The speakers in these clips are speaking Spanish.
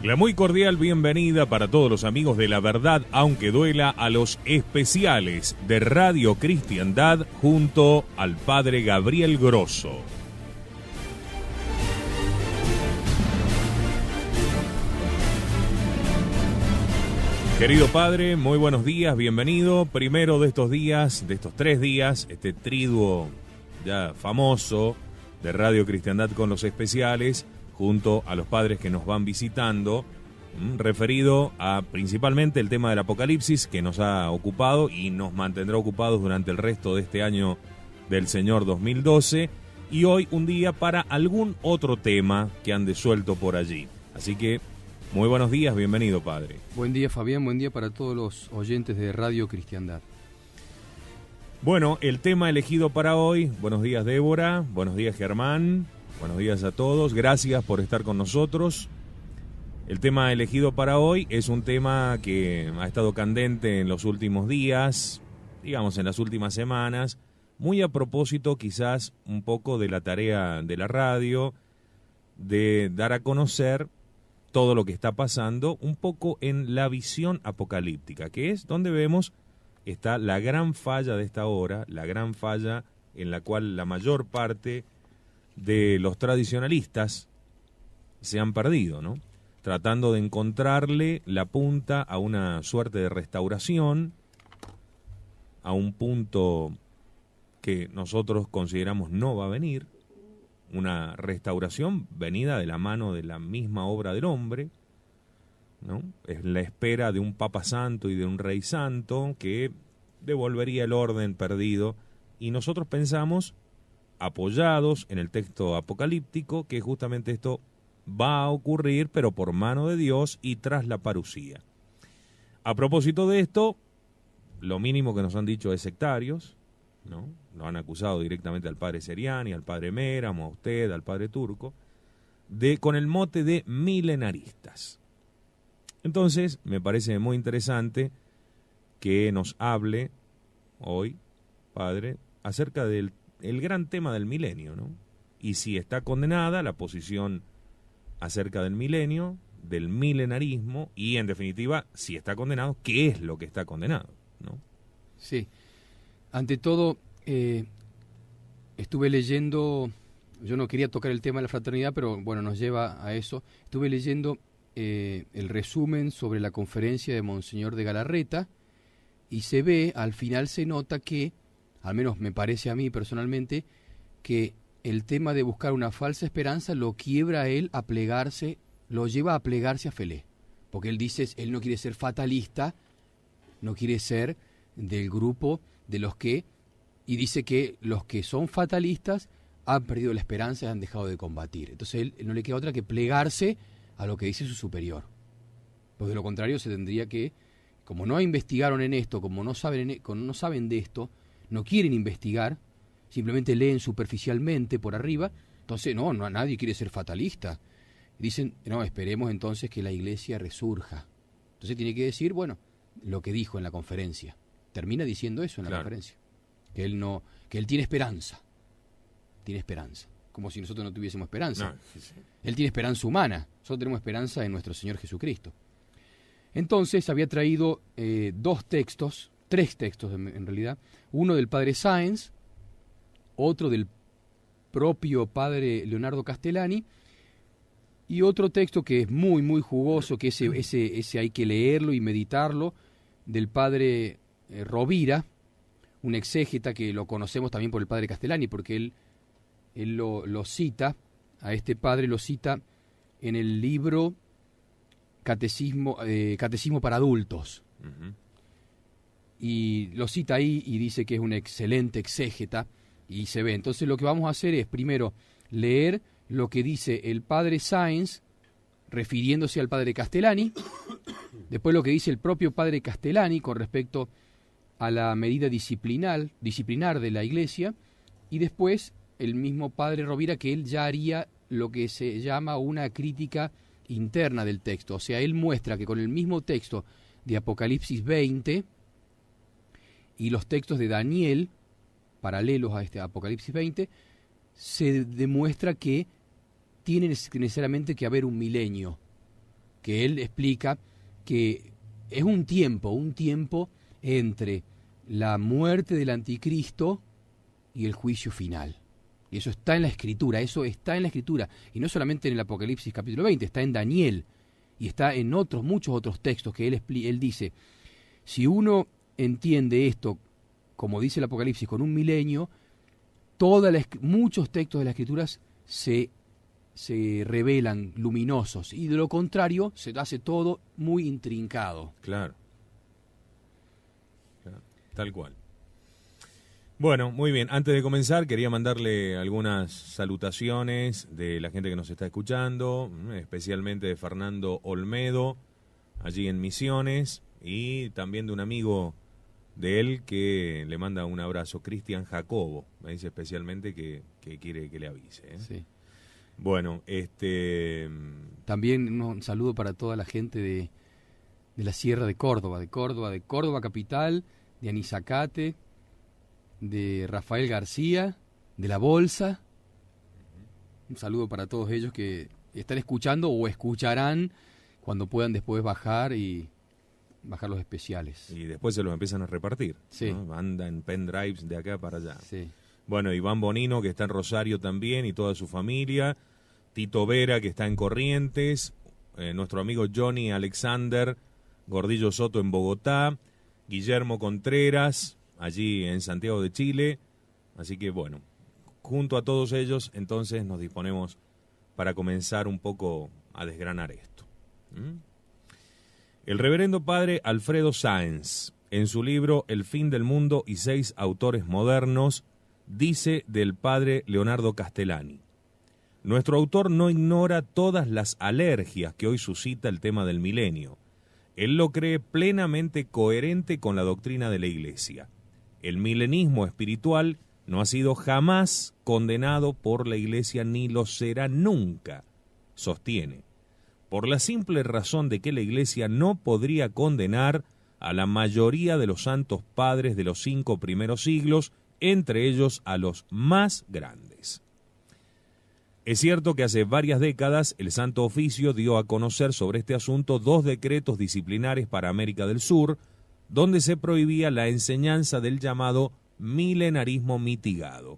La muy cordial bienvenida para todos los amigos de La Verdad, aunque duela, a los especiales de Radio Cristiandad junto al Padre Gabriel Grosso. Querido Padre, muy buenos días, bienvenido. Primero de estos días, de estos 3 días, este triduo ya famoso de Radio Cristiandad con los especiales, junto a los padres que nos van visitando, referido a principalmente el tema del Apocalipsis que nos ha ocupado y nos mantendrá ocupados durante el resto de este año del Señor 2012, y hoy un día para algún otro tema que ande suelto por allí. Así que, muy buenos días, bienvenido, Padre. Buen día, Fabián, buen día para todos los oyentes de Radio Cristiandad. Bueno, el tema elegido para hoy, buenos días, Débora, buenos días, Germán. Buenos días a todos, gracias por estar con nosotros. El tema elegido para hoy es un tema que ha estado candente en los últimos días, digamos en las últimas semanas, muy a propósito quizás un poco de la tarea de la radio, de dar a conocer todo lo que está pasando, un poco en la visión apocalíptica, que es donde vemos está la gran falla de esta hora, la gran falla en la cual la mayor parte de los tradicionalistas se han perdido, ¿no? Tratando de encontrarle la punta a una suerte de restauración, a un punto que nosotros consideramos no va a venir, una restauración venida de la mano de la misma obra del hombre, ¿no? Es la espera de un Papa Santo y de un Rey Santo que devolvería el orden perdido, y nosotros pensamos, apoyados en el texto apocalíptico, que justamente esto va a ocurrir, pero por mano de Dios y tras la parucía. A propósito de esto, lo mínimo que nos han dicho es sectarios, ¿no? Lo han acusado directamente al padre Seriani, al padre Méramo, a usted, al padre Turco, con el mote de milenaristas. Entonces, me parece muy interesante que nos hable hoy, padre, acerca del el gran tema del milenio, ¿no? Y si está condenada la posición acerca del milenio, del milenarismo, y en definitiva, si está condenado, ¿qué es lo que está condenado, ¿no? Sí. Ante todo, estuve leyendo, yo no quería tocar el tema de la fraternidad, pero bueno, nos lleva a eso. Estuve leyendo el resumen sobre la conferencia de Monseñor de Galarreta, y se ve, al final se nota que, al menos me parece a mí personalmente, que el tema de buscar una falsa esperanza lo quiebra a él a plegarse, lo lleva a plegarse a Felé. Porque él dice, él no quiere ser fatalista, no quiere ser del grupo de los que, y dice que los que son fatalistas han perdido la esperanza y han dejado de combatir. Entonces él no le queda otra que plegarse a lo que dice su superior. Pues de lo contrario se tendría que, como no investigaron en esto, como no saben de esto, no quieren investigar, simplemente leen superficialmente por arriba, entonces no nadie quiere ser fatalista. Dicen, no, esperemos entonces que la iglesia resurja. Entonces tiene que decir, bueno, lo que dijo en la conferencia. Termina diciendo eso en la conferencia. Que él tiene esperanza. Tiene esperanza. Como si nosotros no tuviésemos esperanza. No, sí. Él tiene esperanza humana. Nosotros tenemos esperanza en nuestro Señor Jesucristo. Entonces había traído 3 textos en realidad, uno del padre Sáenz, otro del propio padre Leonardo Castellani, y otro texto que es muy, muy jugoso, que ese hay que leerlo y meditarlo, del padre Rovira, un exégeta que lo conocemos también por el padre Castellani, porque él lo cita, a este padre lo cita en el libro Catecismo para Adultos. Uh-huh. Y lo cita ahí y dice que es un excelente exégeta, y se ve. Entonces lo que vamos a hacer es primero leer lo que dice el padre Sáenz refiriéndose al padre Castellani, después lo que dice el propio padre Castellani con respecto a la medida disciplinar de la iglesia, y después el mismo padre Rovira, que él ya haría lo que se llama una crítica interna del texto. O sea, él muestra que con el mismo texto de Apocalipsis 20 y los textos de Daniel, paralelos a este Apocalipsis 20, se demuestra que tiene necesariamente que haber un milenio, que él explica que es un tiempo entre la muerte del anticristo y el juicio final. Y eso está en la Escritura, y no solamente en el Apocalipsis capítulo 20, está en Daniel, y está en muchos otros textos que él dice, si uno entiende esto, como dice el Apocalipsis, con un milenio, muchos textos de las Escrituras se revelan luminosos, y de lo contrario se hace todo muy intrincado. Claro. Tal cual. Bueno, muy bien. Antes de comenzar, quería mandarle algunas salutaciones de la gente que nos está escuchando, especialmente de Fernando Olmedo, allí en Misiones, y también de un amigo de él que le manda un abrazo, Cristian Jacobo. Me dice especialmente que quiere que le avise. Sí. Bueno, también un saludo para toda la gente de la Sierra de Córdoba, de Córdoba capital, de Anizacate, de Rafael García, de La Bolsa. Un saludo para todos ellos que están escuchando o escucharán cuando puedan después bajar los especiales. Y después se los empiezan a repartir. Sí. ¿No? Anda en pendrives de acá para allá. Sí. Bueno, Iván Bonino, que está en Rosario también, y toda su familia. Tito Vera, que está en Corrientes. Nuestro amigo Johnny Alexander Gordillo Soto en Bogotá. Guillermo Contreras, allí en Santiago de Chile. Así que bueno, junto a todos ellos, entonces nos disponemos para comenzar un poco a desgranar esto. El reverendo padre Alfredo Sáenz, en su libro El fin del mundo y 6 autores modernos, dice del padre Leonardo Castellani: nuestro autor no ignora todas las alergias que hoy suscita el tema del milenio. Él lo cree plenamente coherente con la doctrina de la Iglesia. El milenismo espiritual no ha sido jamás condenado por la Iglesia ni lo será nunca, sostiene, por la simple razón de que la Iglesia no podría condenar a la mayoría de los santos padres de los 5 primeros siglos, entre ellos a los más grandes. Es cierto que hace varias décadas el Santo Oficio dio a conocer sobre este asunto 2 decretos disciplinares para América del Sur, donde se prohibía la enseñanza del llamado milenarismo mitigado.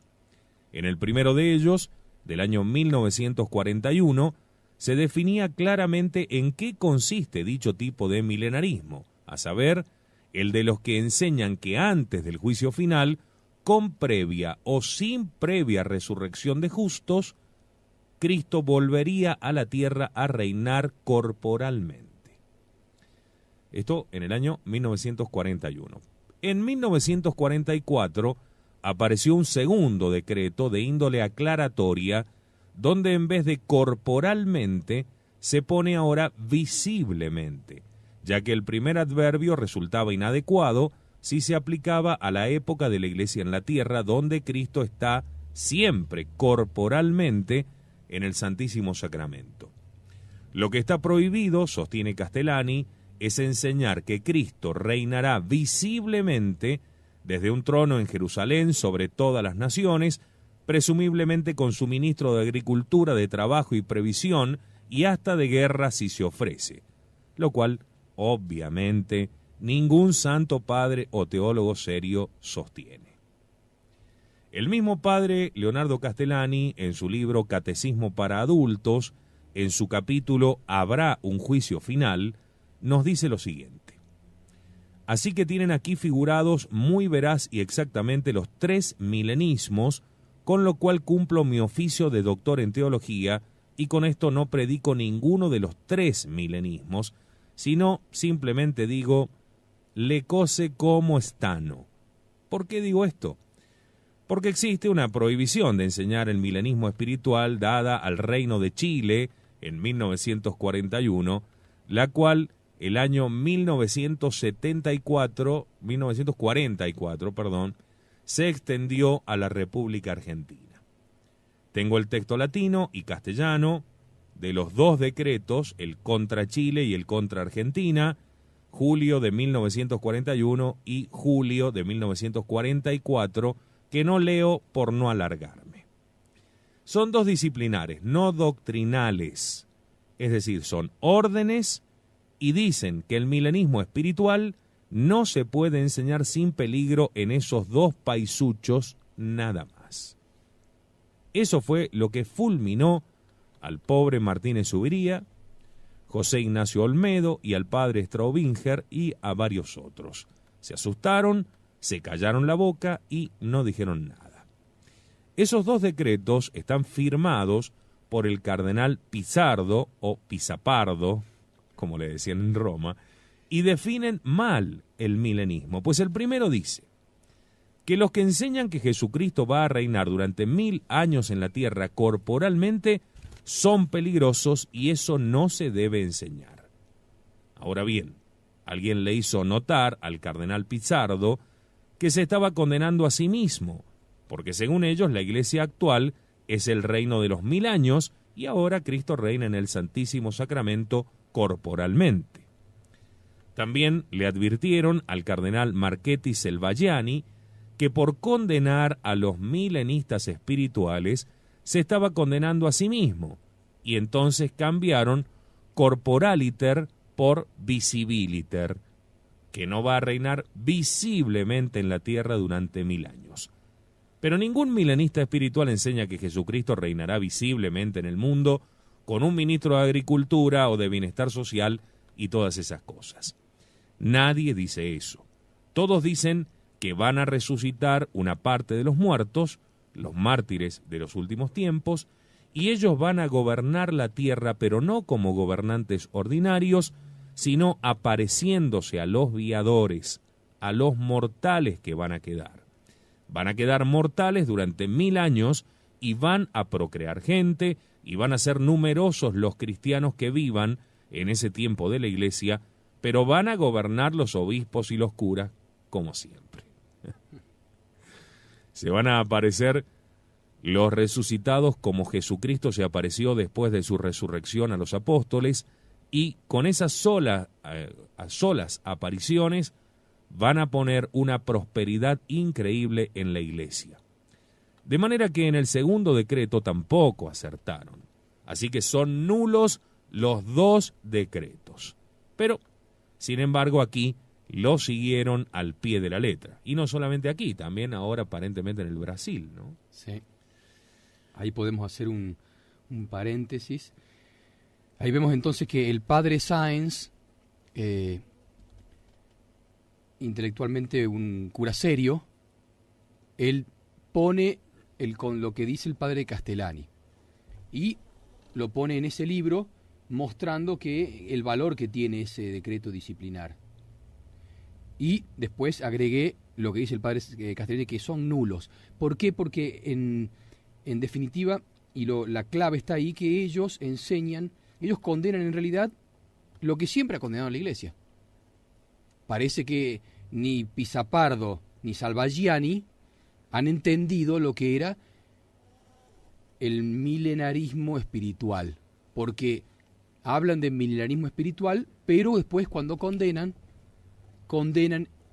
En el primero de ellos, del año 1941, se definía claramente en qué consiste dicho tipo de milenarismo, a saber, el de los que enseñan que antes del juicio final, con previa o sin previa resurrección de justos, Cristo volvería a la tierra a reinar corporalmente. Esto en el año 1941. En 1944 apareció un segundo decreto de índole aclaratoria, donde en vez de corporalmente se pone ahora visiblemente, ya que el primer adverbio resultaba inadecuado si se aplicaba a la época de la Iglesia en la tierra, donde Cristo está siempre corporalmente en el Santísimo Sacramento. Lo que está prohibido, sostiene Castellani, es enseñar que Cristo reinará visiblemente desde un trono en Jerusalén sobre todas las naciones, presumiblemente con su ministro de Agricultura, de Trabajo y Previsión, y hasta de guerra si se ofrece, lo cual, obviamente, ningún santo padre o teólogo serio sostiene. El mismo padre Leonardo Castellani, en su libro Catecismo para Adultos, en su capítulo Habrá un juicio final, nos dice lo siguiente: así que tienen aquí figurados muy veraz y exactamente los 3 milenismos, con lo cual cumplo mi oficio de doctor en teología, y con esto no predico ninguno de los 3 milenismos, sino simplemente digo, le cose como estano. ¿Por qué digo esto? Porque existe una prohibición de enseñar el milenismo espiritual dada al Reino de Chile en 1941, la cual el año 1944, se extendió a la República Argentina. Tengo el texto latino y castellano de los 2 decretos, el contra Chile y el contra Argentina, julio de 1941 y julio de 1944, que no leo por no alargarme. Son 2 disciplinares, no doctrinales. Es decir, son órdenes y dicen que el milenismo espiritual no se puede enseñar sin peligro en esos dos paisuchos nada más. Eso fue lo que fulminó al pobre Martínez Zuviría, José Ignacio Olmedo y al padre Straubinger y a varios otros. Se asustaron, se callaron la boca y no dijeron nada. Esos dos decretos están firmados por el cardenal Pizardo o Pisapardo, como le decían en Roma, y definen mal el milenismo. Pues el primero dice que los que enseñan que Jesucristo va a reinar durante 1000 años en la tierra corporalmente son peligrosos y eso no se debe enseñar. Ahora bien, alguien le hizo notar al cardenal Pizardo que se estaba condenando a sí mismo, porque según ellos la iglesia actual es el reino de los 1000 años y ahora Cristo reina en el Santísimo Sacramento corporalmente. También le advirtieron al cardenal Marchetti Selvagiani que por condenar a los milenistas espirituales se estaba condenando a sí mismo, y entonces cambiaron corporaliter por visibiliter, que no va a reinar visiblemente en la tierra durante 1000 años. Pero ningún milenista espiritual enseña que Jesucristo reinará visiblemente en el mundo con un ministro de Agricultura o de Bienestar Social y todas esas cosas. Nadie dice eso. Todos dicen que van a resucitar una parte de los muertos, los mártires de los últimos tiempos, y ellos van a gobernar la tierra, pero no como gobernantes ordinarios, sino apareciéndose a los viadores, a los mortales que van a quedar. Van a quedar mortales durante 1000 años y van a procrear gente y van a ser numerosos los cristianos que vivan en ese tiempo de la iglesia, pero van a gobernar los obispos y los curas como siempre. Se van a aparecer los resucitados como Jesucristo se apareció después de su resurrección a los apóstoles, y con esas solas apariciones van a poner una prosperidad increíble en la iglesia. De manera que en el segundo decreto tampoco acertaron. Así que son nulos los dos decretos. Pero, sin embargo, aquí lo siguieron al pie de la letra. Y no solamente aquí, también ahora aparentemente en el Brasil, ¿no? Sí. Ahí podemos hacer un paréntesis. Ahí vemos entonces que el padre Sáenz, intelectualmente un cura serio, él pone con lo que dice el padre Castellani y lo pone en ese libro mostrando que el valor que tiene ese decreto disciplinar. Y después agregué lo que dice el padre Castellani, que son nulos. ¿Por qué? Porque en definitiva, y la clave está ahí, que ellos enseñan, ellos condenan en realidad lo que siempre ha condenado la iglesia. Parece que ni Pisapardo ni Salvagiani han entendido lo que era el milenarismo espiritual, porque hablan de milenarismo espiritual, pero después cuando condenan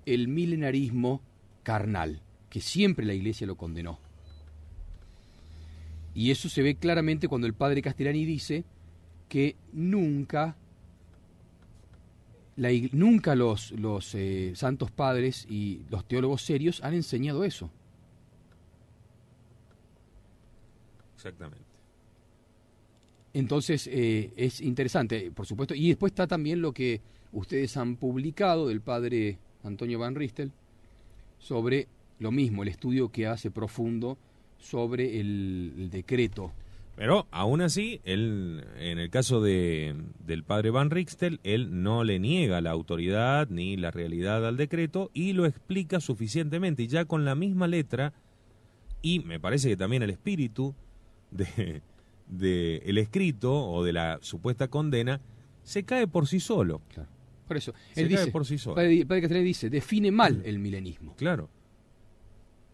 el milenarismo carnal, que siempre la iglesia lo condenó. Y eso se ve claramente cuando el padre Castellani dice que nunca los santos padres y los teólogos serios han enseñado eso. Exactamente. Entonces es interesante, por supuesto. Y después está también lo que ustedes han publicado del padre Antonio Van Ristel sobre lo mismo, el estudio que hace profundo sobre el decreto. Pero aún así, él, en el caso del padre Van Ristel, él no le niega la autoridad ni la realidad al decreto y lo explica suficientemente, y ya con la misma letra, y me parece que también el espíritu de el escrito o de la supuesta condena se cae por sí solo. Claro. Por eso, él dice, por sí solo. El padre Castellani dice, define mal el milenismo. Claro.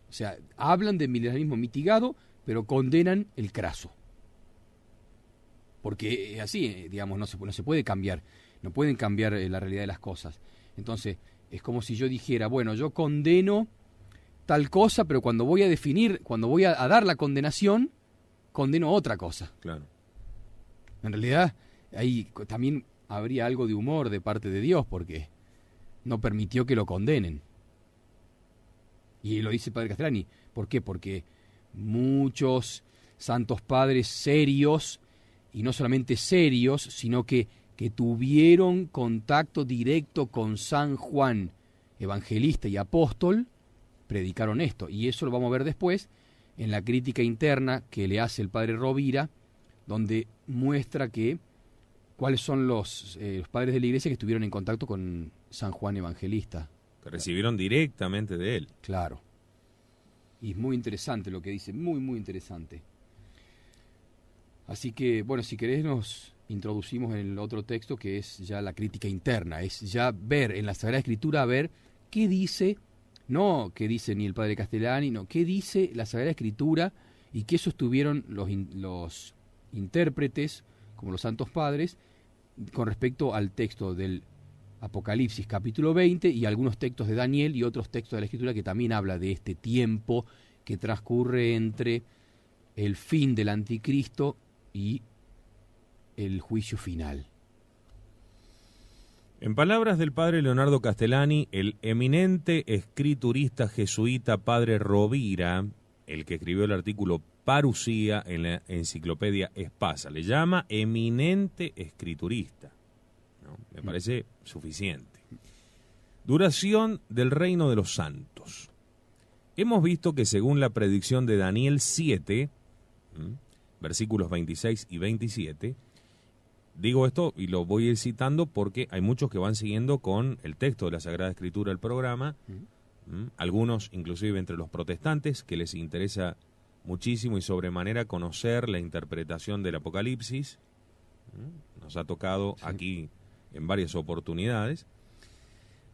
O sea, hablan de milenarismo mitigado, pero condenan el craso. Porque así, digamos, no se puede cambiar, no pueden cambiar la realidad de las cosas. Entonces, es como si yo dijera, bueno, yo condeno tal cosa, pero cuando voy a definir, cuando voy a dar la condenación, condeno otra cosa. Claro. En realidad, ahí también habría algo de humor de parte de Dios, porque no permitió que lo condenen. Y lo dice el padre Castellani. ¿Por qué? Porque muchos santos padres serios, y no solamente serios, sino que tuvieron contacto directo con San Juan, evangelista y apóstol, predicaron esto. Y eso lo vamos a ver después en la crítica interna que le hace el padre Rovira, donde muestra cuáles son los padres de la iglesia que estuvieron en contacto con San Juan Evangelista. Que recibieron directamente de él. Claro. Y es muy interesante lo que dice, muy, muy interesante. Así que, bueno, si querés nos introducimos en el otro texto, que es ya la crítica interna, es ya ver en la Sagrada Escritura, a ver qué dice, no qué dice ni el padre Castellani, no, qué dice la Sagrada Escritura y qué sostuvieron los intérpretes, como los santos padres, con respecto al texto del Apocalipsis capítulo 20 y algunos textos de Daniel y otros textos de la Escritura que también habla de este tiempo que transcurre entre el fin del anticristo y el juicio final. En palabras del padre Leonardo Castellani, el eminente escriturista jesuita padre Rovira, el que escribió el artículo Parucía en la enciclopedia Espasa, le llama eminente escriturista. ¿No? Me parece suficiente. Duración del reino de los santos. Hemos visto que según la predicción de Daniel 7, versículos 26 y 27, digo esto y lo voy a ir citando porque hay muchos que van siguiendo con el texto de la Sagrada Escritura del programa, algunos inclusive entre los protestantes que les interesa muchísimo y sobremanera conocer la interpretación del Apocalipsis. Nos ha tocado aquí en varias oportunidades.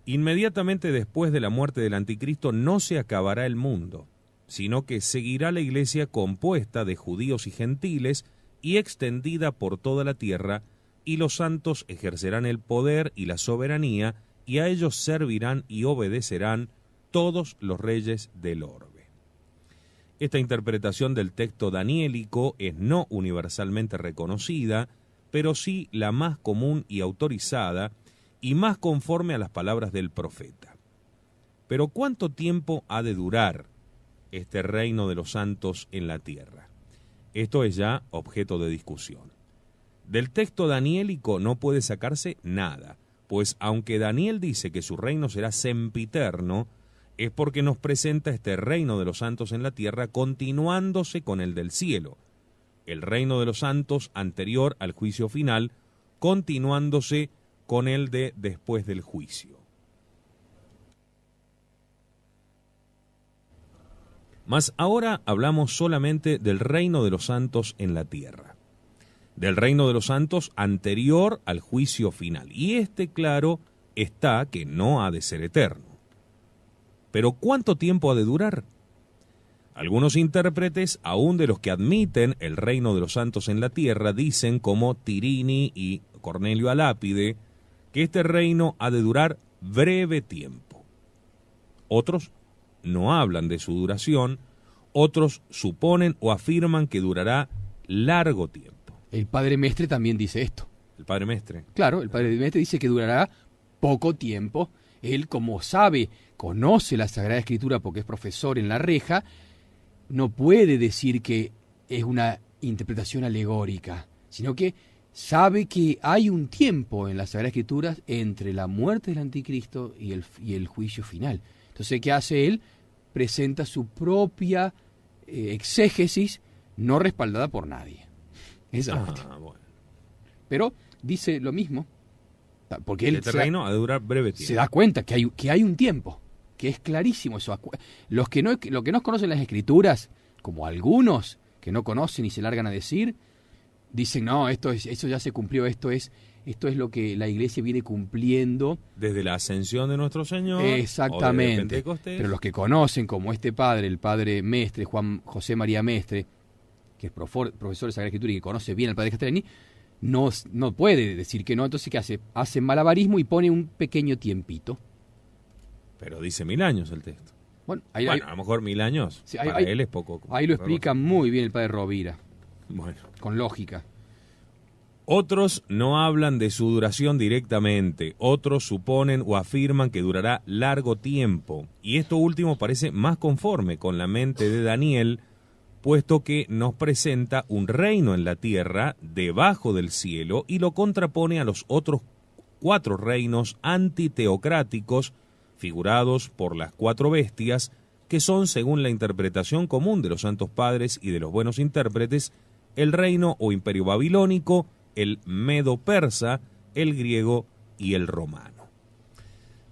Inmediatamente después de la muerte del anticristo no se acabará el mundo, sino que seguirá la iglesia compuesta de judíos y gentiles y extendida por toda la tierra, y los santos ejercerán el poder y la soberanía, y a ellos servirán y obedecerán todos los reyes del orbe. Esta interpretación del texto daniélico es no universalmente reconocida, pero sí la más común y autorizada, y más conforme a las palabras del profeta. Pero ¿cuánto tiempo ha de durar este reino de los santos en la tierra? Esto es ya objeto de discusión. Del texto daniélico no puede sacarse nada, pues aunque Daniel dice que su reino será sempiterno, es porque nos presenta este reino de los santos en la tierra continuándose con el del cielo, el reino de los santos anterior al juicio final, continuándose con el de después del juicio. Mas ahora hablamos solamente del reino de los santos en la tierra, del reino de los santos anterior al juicio final. Y claro, está que no ha de ser eterno. Pero ¿cuánto tiempo ha de durar? Algunos intérpretes, aún de los que admiten el reino de los santos en la tierra, dicen, como Tirini y Cornelio Alápide, que este reino ha de durar breve tiempo. Otros no hablan de su duración, otros suponen o afirman que durará largo tiempo. El padre Mestre también dice esto. ¿El padre Mestre? Claro, el padre Mestre dice que durará poco tiempo. Él, como sabe, conoce la Sagrada Escritura porque es profesor en La Reja, no puede decir que es una interpretación alegórica, sino que sabe que hay un tiempo en las Sagradas Escrituras entre la muerte del anticristo y el juicio final. Entonces, ¿qué hace él? Presenta su propia exégesis no respaldada por nadie. Esa es la cuestión. Bueno. Pero dice lo mismo, porque él este reino ha de durar breve tiempo. Se da cuenta que hay un tiempo, que es clarísimo eso. Los que no conocen las Escrituras, como algunos que no conocen y se largan a decir, dicen, no, eso ya se cumplió, esto es lo que la iglesia viene cumpliendo. Desde la ascensión de nuestro Señor. Exactamente. Pero los que conocen, como este padre, el padre Mestre, Juan José María Mestre, que es profesor de Sagrada Escritura y que conoce bien al padre Castellani, no puede decir que no. Entonces, ¿qué hace? Hace malabarismo y pone un pequeño tiempito. Pero dice 1000 años el texto. Bueno, a lo mejor 1000 años. Sí, para él es poco. Ahí lo explica muy bien el padre Rovira. Bueno. Con lógica. Otros no hablan de su duración directamente, otros suponen o afirman que durará largo tiempo, y esto último parece más conforme con la mente de Daniel, puesto que nos presenta un reino en la tierra, debajo del cielo, y lo contrapone a los otros 4 reinos antiteocráticos, figurados por las 4 bestias, que son, según la interpretación común de los santos padres y de los buenos intérpretes, el reino o imperio babilónico, el medo-persa, el griego y el romano.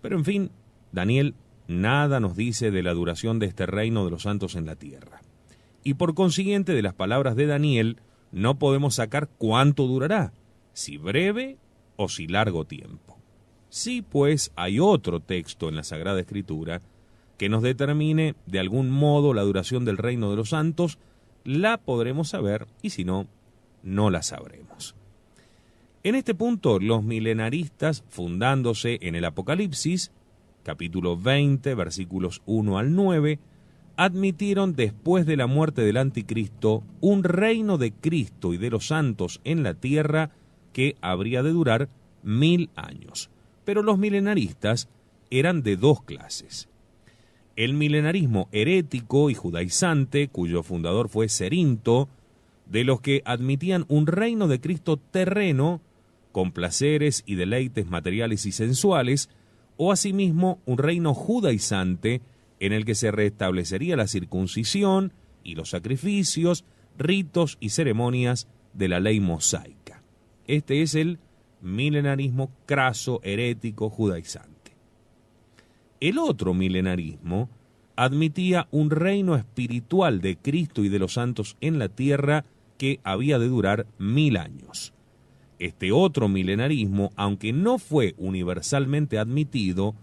Pero en fin, Daniel nada nos dice de la duración de este reino de los santos en la tierra. Y por consiguiente, de las palabras de Daniel, no podemos sacar cuánto durará, si breve o si largo tiempo. Sí, pues, hay otro texto en la Sagrada Escritura que nos determine de algún modo la duración del reino de los santos, la podremos saber, y si no, no la sabremos. En este punto, los milenaristas, fundándose en el Apocalipsis, capítulo 20, versículos 1 al 9, admitieron después de la muerte del anticristo un reino de Cristo y de los santos en la tierra que habría de durar 1000 años. Pero los milenaristas eran de 2 clases. El milenarismo herético y judaizante, cuyo fundador fue Cerinto, de los que admitían un reino de Cristo terreno, con placeres y deleites materiales y sensuales, o asimismo un reino judaizante en el que se restablecería la circuncisión y los sacrificios, ritos y ceremonias de la ley mosaica. Este es el milenarismo craso, herético, judaizante. El otro milenarismo admitía un reino espiritual de Cristo y de los santos en la tierra que había de durar 1000 años. Este otro milenarismo, aunque no fue universalmente admitido,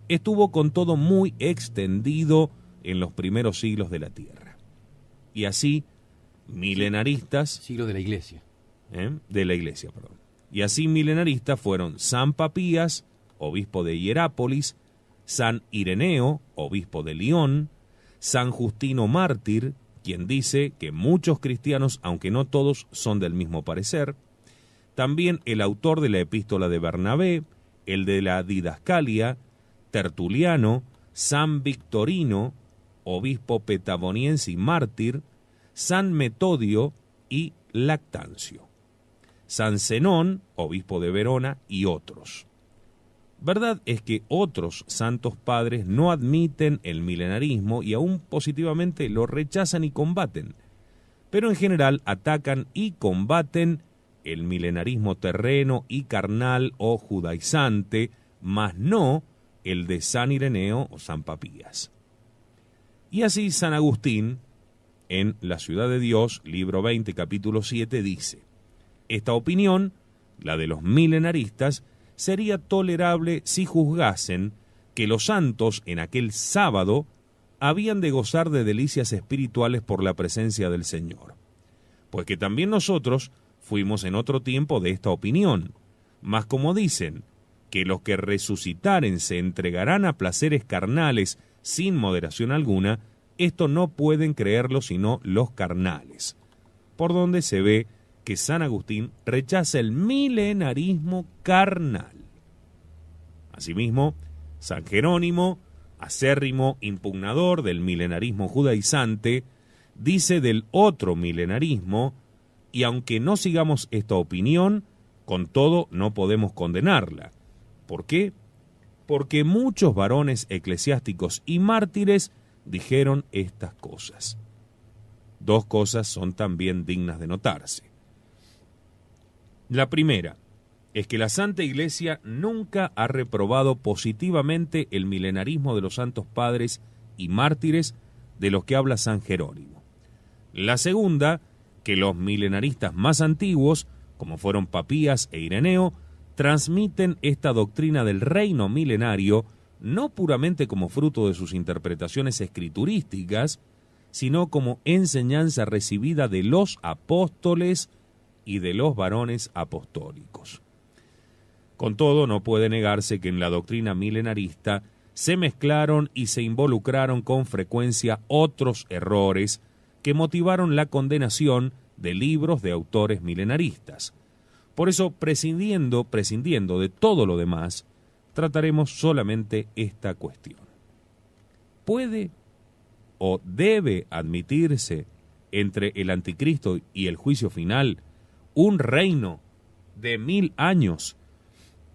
estuvo con todo muy extendido en los primeros siglos de la tierra. Y así, milenaristas... Siglo de la Iglesia. De la Iglesia, perdón. Y así milenaristas fueron San Papías, obispo de Hierápolis, San Ireneo, obispo de León, San Justino Mártir, quien dice que muchos cristianos, aunque no todos, son del mismo parecer, también el autor de la epístola de Bernabé, el de la Didascalia, Tertuliano, San Victorino, obispo petagoniense y mártir, San Metodio y Lactancio, San Zenón, obispo de Verona, y otros. Verdad es que otros santos padres no admiten el milenarismo y aún positivamente lo rechazan y combaten, pero en general atacan y combaten el milenarismo terreno y carnal o judaizante, mas no el de San Ireneo o San Papías. Y así San Agustín, en La Ciudad de Dios, libro 20, capítulo 7, dice: esta opinión, la de los milenaristas, sería tolerable si juzgasen que los santos en aquel sábado habían de gozar de delicias espirituales por la presencia del Señor. Pues que también nosotros fuimos en otro tiempo de esta opinión, mas como dicen que los que resucitaren se entregarán a placeres carnales sin moderación alguna, esto no pueden creerlo sino los carnales, por donde se ve que San Agustín rechaza el milenarismo carnal. Asimismo, San Jerónimo, acérrimo impugnador del milenarismo judaizante, dice del otro milenarismo, y aunque no sigamos esta opinión, con todo no podemos condenarla. ¿Por qué? Porque muchos varones eclesiásticos y mártires dijeron estas cosas. 2 cosas son también dignas de notarse. La primera es que la Santa Iglesia nunca ha reprobado positivamente el milenarismo de los santos padres y mártires de los que habla San Jerónimo. La segunda, que los milenaristas más antiguos, como fueron Papías e Ireneo, transmiten esta doctrina del reino milenario no puramente como fruto de sus interpretaciones escriturísticas, sino como enseñanza recibida de los apóstoles y de los varones apostólicos. Con todo, no puede negarse que en la doctrina milenarista se mezclaron y se involucraron con frecuencia otros errores que motivaron la condenación de libros de autores milenaristas. Por eso, prescindiendo de todo lo demás, trataremos solamente esta cuestión. ¿Puede o debe admitirse entre el anticristo y el juicio final un reino de 1000 años,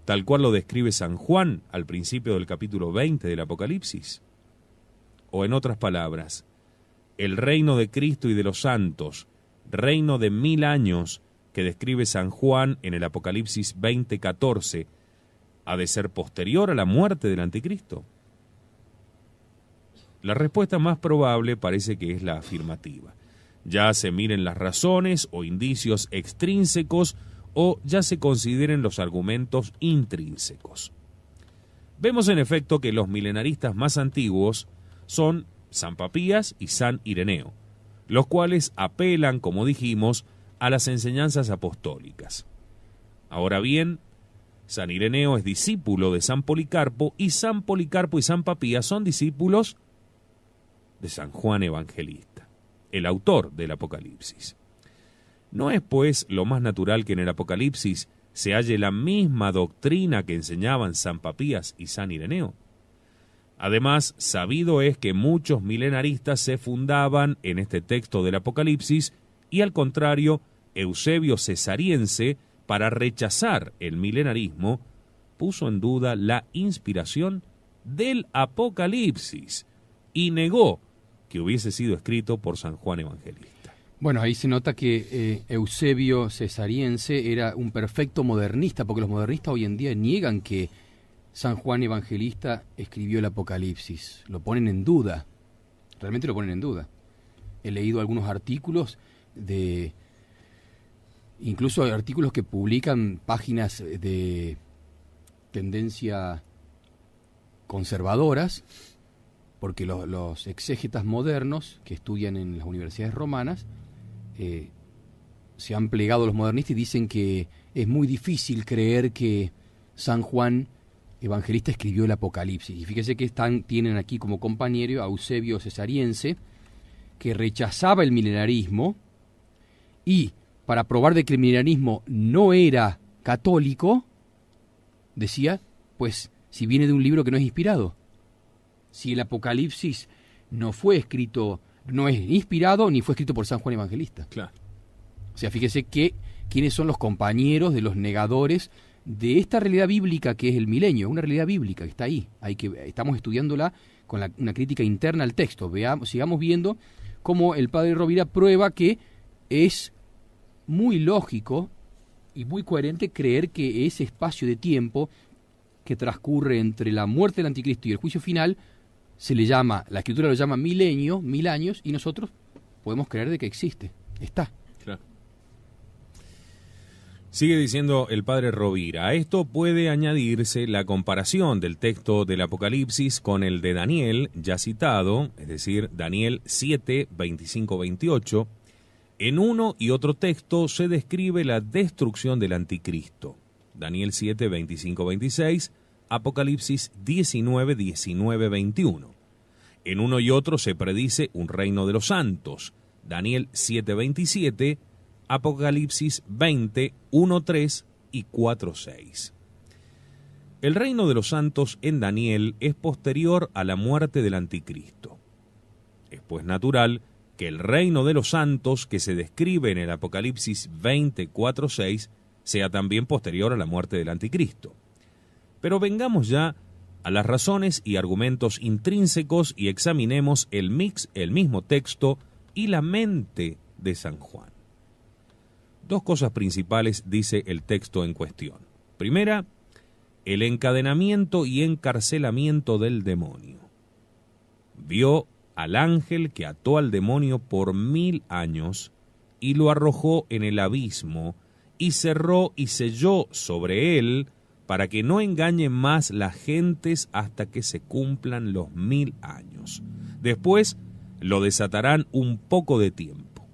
tal cual lo describe San Juan al principio del capítulo 20 del Apocalipsis? O en otras palabras, el reino de Cristo y de los santos, reino de 1000 años que describe San Juan en el Apocalipsis 20:14, ¿ha de ser posterior a la muerte del anticristo? La respuesta más probable parece que es la afirmativa. Ya se miren las razones o indicios extrínsecos o ya se consideren los argumentos intrínsecos. Vemos en efecto que los milenaristas más antiguos son San Papías y San Ireneo, los cuales apelan, como dijimos, a las enseñanzas apostólicas. Ahora bien, San Ireneo es discípulo de San Policarpo y San Policarpo y San Papías son discípulos de San Juan Evangelista, el autor del Apocalipsis. ¿No es, pues, lo más natural que en el Apocalipsis se halle la misma doctrina que enseñaban San Papías y San Ireneo? Además, sabido es que muchos milenaristas se fundaban en este texto del Apocalipsis y, al contrario, Eusebio Cesariense, para rechazar el milenarismo, puso en duda la inspiración del Apocalipsis y negó que hubiese sido escrito por San Juan Evangelista. Bueno, ahí se nota que Eusebio Cesariense era un perfecto modernista, porque los modernistas hoy en día niegan que San Juan Evangelista escribió el Apocalipsis. Lo ponen en duda, realmente lo ponen en duda. He leído algunos artículos incluso artículos que publican páginas de tendencia conservadoras, porque los exégetas modernos que estudian en las universidades romanas se han plegado a los modernistas y dicen que es muy difícil creer que San Juan Evangelista escribió el Apocalipsis. Y fíjese que tienen aquí como compañero a Eusebio Cesariense, que rechazaba el milenarismo y, para probar de que el milenarismo no era católico, decía, pues, si viene de un libro que no es inspirado. Si el Apocalipsis no fue escrito, no es inspirado, ni fue escrito por San Juan Evangelista. Claro. O sea, fíjese quiénes son los compañeros de los negadores de esta realidad bíblica que es el milenio, una realidad bíblica que está ahí. Estamos estudiándola con una crítica interna al texto. Sigamos viendo cómo el padre Rovira prueba que es muy lógico y muy coherente creer que ese espacio de tiempo que transcurre entre la muerte del anticristo y el juicio final la escritura lo llama milenio, 1000 años, y nosotros podemos creer de que existe, está. Claro. Sigue diciendo el padre Rovira, a esto puede añadirse la comparación del texto del Apocalipsis con el de Daniel, ya citado, es decir, Daniel 7, 25-28. En uno y otro texto se describe la destrucción del anticristo. Daniel 7, 25-26, Apocalipsis 19, 19-21. En uno y otro se predice un reino de los santos. Daniel 7, 27, Apocalipsis 20, 1-3 y 4-6. El reino de los santos en Daniel es posterior a la muerte del anticristo. Es pues natural que el reino de los santos que se describe en el Apocalipsis 20, 4-6 sea también posterior a la muerte del anticristo. Pero vengamos ya a las razones y argumentos intrínsecos y examinemos el mismo texto y la mente de San Juan. Dos cosas principales dice el texto en cuestión. Primera, el encadenamiento y encarcelamiento del demonio. Vio al ángel que ató al demonio por 1000 años y lo arrojó en el abismo y cerró y selló sobre él para que no engañen más las gentes hasta que se cumplan los 1000 años. Después lo desatarán un poco de tiempo.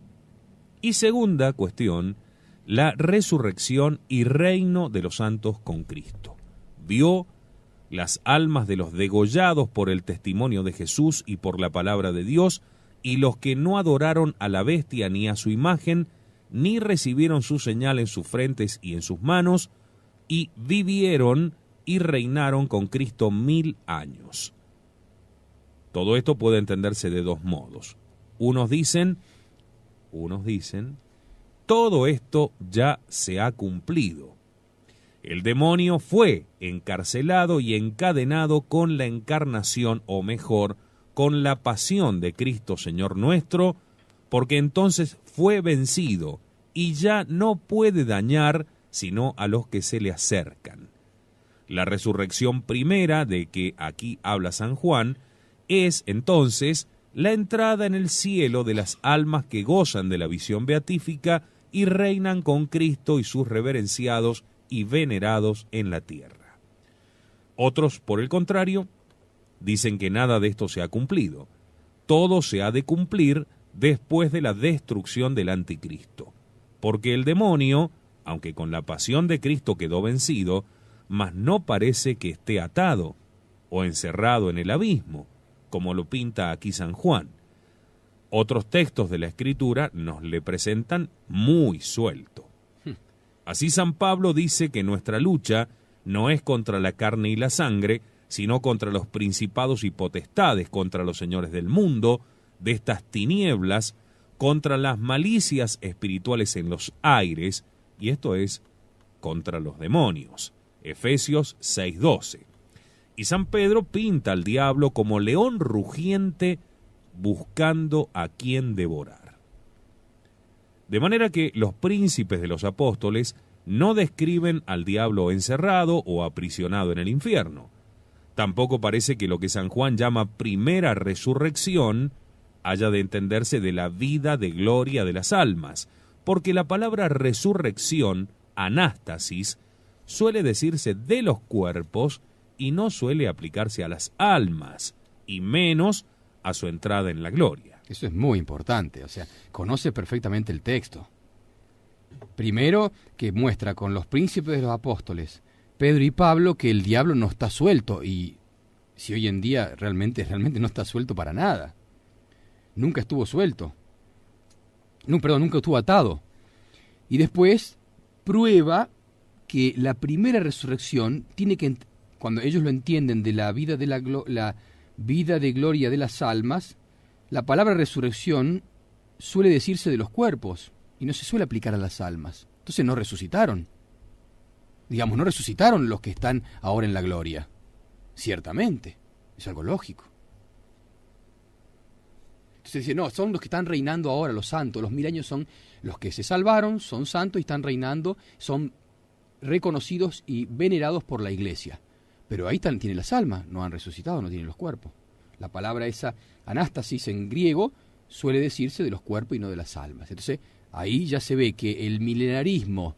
Y segunda cuestión, la resurrección y reino de los santos con Cristo. Vio las almas de los degollados por el testimonio de Jesús y por la palabra de Dios, y los que no adoraron a la bestia ni a su imagen, ni recibieron su señal en sus frentes y en sus manos, y vivieron y reinaron con Cristo 1000 años. Todo esto puede entenderse de dos modos. Unos dicen, todo esto ya se ha cumplido. El demonio fue encarcelado y encadenado con la encarnación, o mejor, con la pasión de Cristo Señor nuestro, porque entonces fue vencido y ya no puede dañar sino a los que se le acercan. La resurrección primera de que aquí habla San Juan es entonces la entrada en el cielo de las almas que gozan de la visión beatífica y reinan con Cristo y sus reverenciados y venerados en la tierra. Otros, por el contrario, dicen que nada de esto se ha cumplido. Todo se ha de cumplir después de la destrucción del anticristo, porque el demonio, aunque con la pasión de Cristo quedó vencido, mas no parece que esté atado o encerrado en el abismo, como lo pinta aquí San Juan. Otros textos de la Escritura nos le presentan muy suelto. Así San Pablo dice que nuestra lucha no es contra la carne y la sangre, sino contra los principados y potestades, contra los señores del mundo, de estas tinieblas, contra las malicias espirituales en los aires, y esto es contra los demonios. Efesios 6:12. Y San Pedro pinta al diablo como león rugiente buscando a quien devorar. De manera que los príncipes de los apóstoles no describen al diablo encerrado o aprisionado en el infierno. Tampoco parece que lo que San Juan llama primera resurrección haya de entenderse de la vida de gloria de las almas, porque la palabra resurrección, anástasis, suele decirse de los cuerpos y no suele aplicarse a las almas, y menos a su entrada en la gloria. Eso es muy importante, o sea, conoce perfectamente el texto. Primero, que muestra con los príncipes de los apóstoles, Pedro y Pablo, que el diablo no está suelto, y si hoy en día realmente no está suelto para nada. Nunca estuvo suelto. Nunca estuvo atado. Y después prueba que la primera resurrección tiene que, cuando ellos lo entienden de la vida de la vida de gloria de las almas, la palabra resurrección suele decirse de los cuerpos y no se suele aplicar a las almas. Entonces no resucitaron. Digamos, no resucitaron los que están ahora en la gloria. Ciertamente, es algo lógico. Entonces dice, no, son los que están reinando ahora, los santos. Los 1000 años son los que se salvaron, son santos y están reinando, son reconocidos y venerados por la iglesia. Pero ahí tienen las almas, no han resucitado, no tienen los cuerpos. La palabra esa, anástasis en griego, suele decirse de los cuerpos y no de las almas. Entonces, ahí ya se ve que el milenarismo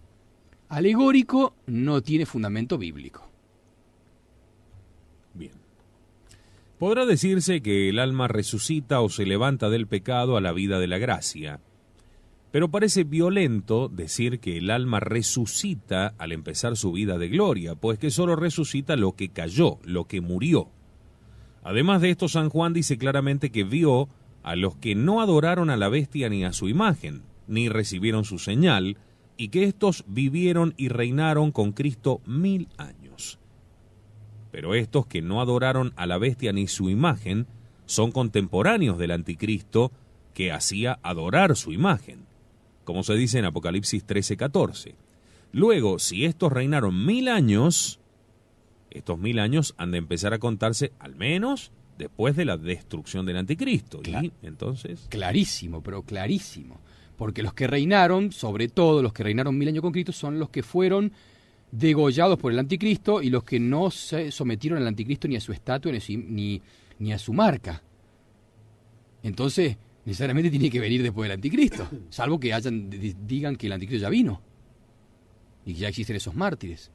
alegórico no tiene fundamento bíblico. Bien. Podrá decirse que el alma resucita o se levanta del pecado a la vida de la gracia, pero parece violento decir que el alma resucita al empezar su vida de gloria, pues que solo resucita lo que cayó, lo que murió. Además de esto, San Juan dice claramente que vio a los que no adoraron a la bestia ni a su imagen, ni recibieron su señal, y que éstos vivieron y reinaron con Cristo 1000 años. Pero estos que no adoraron a la bestia ni su imagen son contemporáneos del anticristo que hacía adorar su imagen, como se dice en Apocalipsis 13:14. Luego, si estos reinaron 1000 años, estos 1000 años han de empezar a contarse al menos después de la destrucción del anticristo. Y entonces... Clarísimo, pero clarísimo. Porque los que reinaron, sobre todo los que reinaron 1000 años con Cristo, son los que fueron degollados por el anticristo y los que no se sometieron al anticristo ni a su estatua ni a su marca. Entonces, necesariamente tiene que venir después del anticristo, salvo que digan que el anticristo ya vino y que ya existen esos mártires.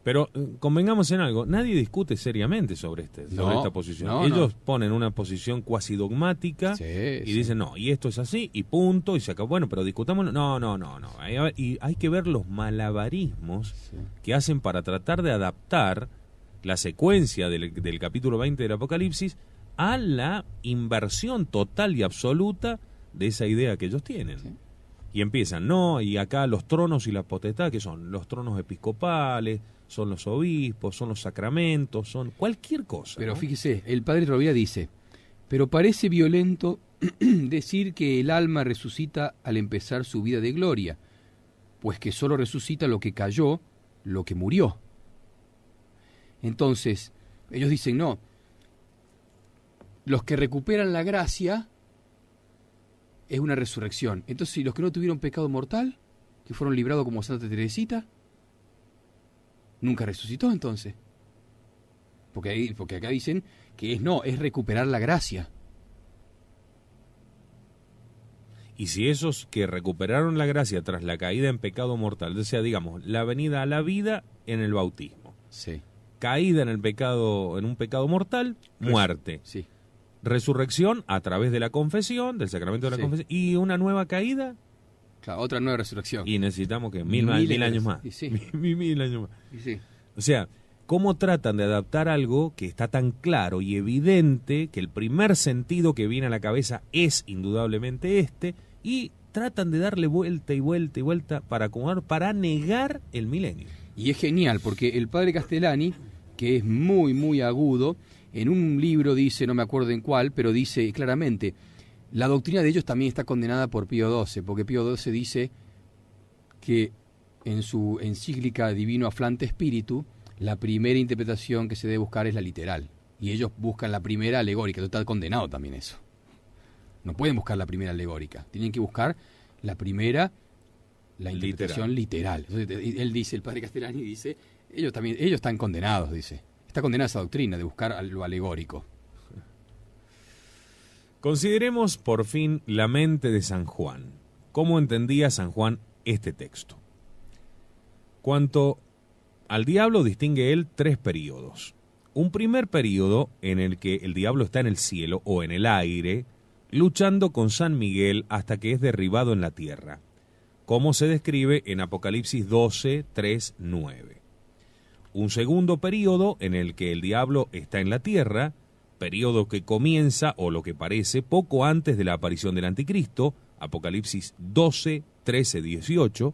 Pero convengamos en algo, nadie discute seriamente sobre esta posición. Ellos ponen una posición cuasi dogmática y dicen, no, y esto es así, y punto, y se acabó. Bueno, pero discutamos, no. Y hay que ver los malabarismos que hacen para tratar de adaptar la secuencia del capítulo 20 del Apocalipsis a la inversión total y absoluta de esa idea que ellos tienen. Sí. Y empiezan, no, y acá los tronos y la potestad, ¿qué son? Los tronos episcopales, son los obispos, son los sacramentos, son cualquier cosa. Pero ¿no? fíjese, el padre Rovira dice, pero parece violento decir que el alma resucita al empezar su vida de gloria, pues que solo resucita lo que cayó, lo que murió. Entonces, ellos dicen, no, los que recuperan la gracia es una resurrección. Entonces, ¿y los que no tuvieron pecado mortal, que fueron librados como Santa Teresita, nunca resucitó entonces? Porque acá dicen que es recuperar la gracia. Y si esos que recuperaron la gracia tras la caída en pecado mortal, o sea, digamos, la venida a la vida en el bautismo, Sí. caída en el pecado, en un pecado mortal, muerte, Sí. resurrección a través de la confesión, del sacramento de la Sí. confesión, y una nueva caída, Claro, otra nueva resurrección. y necesitamos que mil Miles años de- más. y sí. Mil años más. Y sí. O sea, ¿cómo tratan de adaptar algo que está tan claro y evidente que el primer sentido que viene a la cabeza es indudablemente este, y tratan de darle vuelta y vuelta y vuelta para acomodar, para negar el milenio? Y es genial, porque el padre Castellani, que es muy, muy agudo, en un libro dice, no me acuerdo en cuál, pero dice claramente, la doctrina de ellos también está condenada por Pío XII, porque Pío XII dice que en su encíclica Divino Aflante Spiritu, la primera interpretación que se debe buscar es la literal. Y ellos buscan la primera alegórica, entonces está condenado también eso. No pueden buscar la primera alegórica, tienen que buscar la primera, la interpretación literal. Entonces, él dice, el padre Castellani dice, ellos están condenados, dice. Está condenada esa doctrina de buscar lo alegórico. Consideremos por fin la mente de San Juan. ¿Cómo entendía San Juan este texto? Cuanto al diablo, distingue él 3 períodos. Un primer período en el que el diablo está en el cielo o en el aire, luchando con San Miguel hasta que es derribado en la tierra, como se describe en Apocalipsis 12, 3, 9. Un segundo período en el que el diablo está en la tierra, período que comienza, o lo que parece, poco antes de la aparición del anticristo, Apocalipsis 12, 13, 18,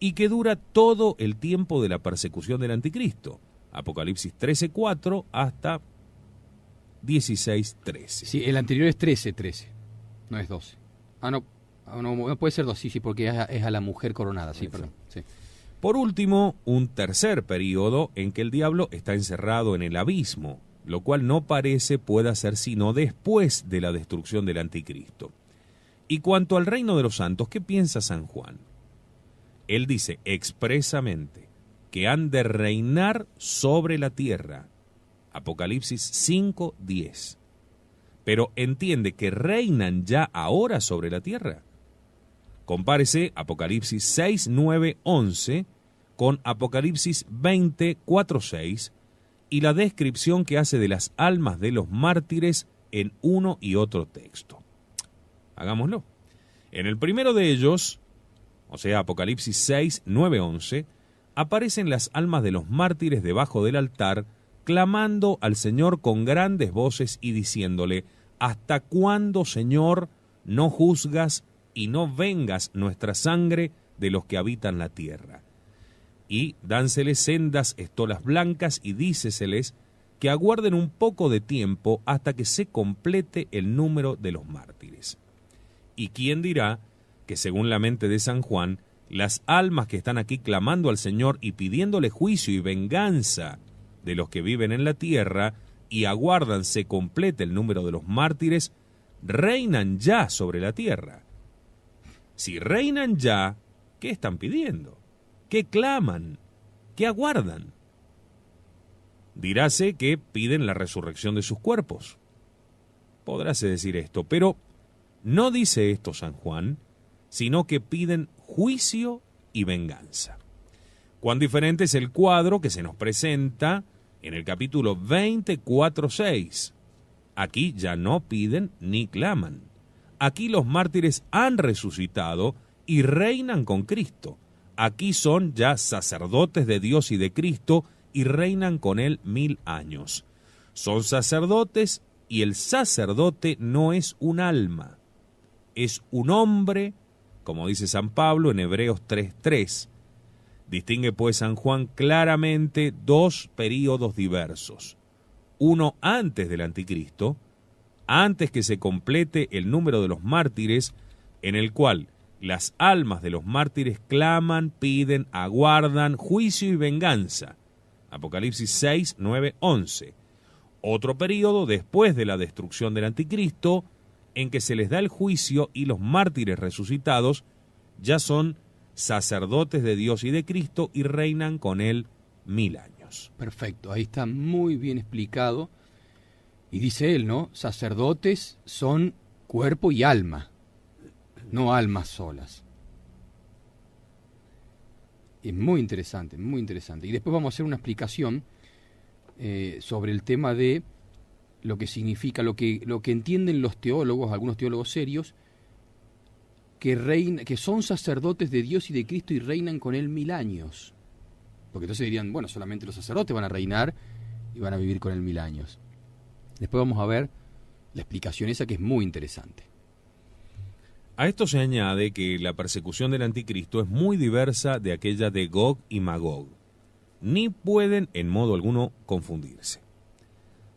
y que dura todo el tiempo de la persecución del anticristo, Apocalipsis 13, 4 hasta 16, 13. Sí, el anterior es 13, 13, no es 12. No puede ser 2, sí, porque es a la mujer coronada, sí, perdón. Sí. Por último, un tercer período en que el diablo está encerrado en el abismo, lo cual no parece pueda ser sino después de la destrucción del anticristo. Y cuanto al reino de los santos, ¿qué piensa San Juan? Él dice expresamente que han de reinar sobre la tierra, Apocalipsis 5, 10. Pero entiende que reinan ya ahora sobre la tierra. Compárese Apocalipsis 6, 9, 11 con Apocalipsis 20, 4, 6 y la descripción que hace de las almas de los mártires en uno y otro texto. Hagámoslo. En el primero de ellos, o sea, Apocalipsis 6, 9, 11, aparecen las almas de los mártires debajo del altar, clamando al Señor con grandes voces y diciéndole: ¿hasta cuándo, Señor, no juzgas y no vengas nuestra sangre de los que habitan la tierra? Y dánseles sendas estolas blancas y díceseles que aguarden un poco de tiempo hasta que se complete el número de los mártires. ¿Y quién dirá que, según la mente de San Juan, las almas que están aquí clamando al Señor y pidiéndole juicio y venganza de los que viven en la tierra y aguardan se complete el número de los mártires, reinan ya sobre la tierra? Si reinan ya, ¿qué están pidiendo? ¿Qué claman? ¿Qué aguardan? Diráse que piden la resurrección de sus cuerpos. Podráse decir esto, pero no dice esto San Juan, sino que piden juicio y venganza. Cuán diferente es el cuadro que se nos presenta en el capítulo 24:6. Aquí ya no piden ni claman. Aquí los mártires han resucitado y reinan con Cristo. Aquí son ya sacerdotes de Dios y de Cristo y reinan con Él 1000 años. Son sacerdotes y el sacerdote no es un alma. es un hombre, como dice San Pablo en Hebreos 3:3. Distingue pues San Juan claramente dos períodos diversos. Uno antes del anticristo, antes que se complete el número de los mártires, en el cual las almas de los mártires claman, piden, aguardan juicio y venganza. Apocalipsis 6, 9, 11. Otro período después de la destrucción del anticristo, en que se les da el juicio y los mártires resucitados ya son sacerdotes de Dios y de Cristo y reinan con él 1000 años. Perfecto, ahí está muy bien explicado. Y dice él, ¿no? Sacerdotes son cuerpo y alma, no almas solas. Es muy interesante, muy interesante. Y después vamos a hacer una explicación sobre el tema de lo que significa, lo que entienden los teólogos, algunos teólogos serios, que son sacerdotes de Dios y de Cristo y reinan con él 1000 años. Porque entonces dirían, bueno, solamente los sacerdotes van a reinar y van a vivir con él 1000 años. Después vamos a ver la explicación esa que es muy interesante. A esto se añade que la persecución del anticristo es muy diversa de aquella de Gog y Magog. Ni pueden en modo alguno confundirse.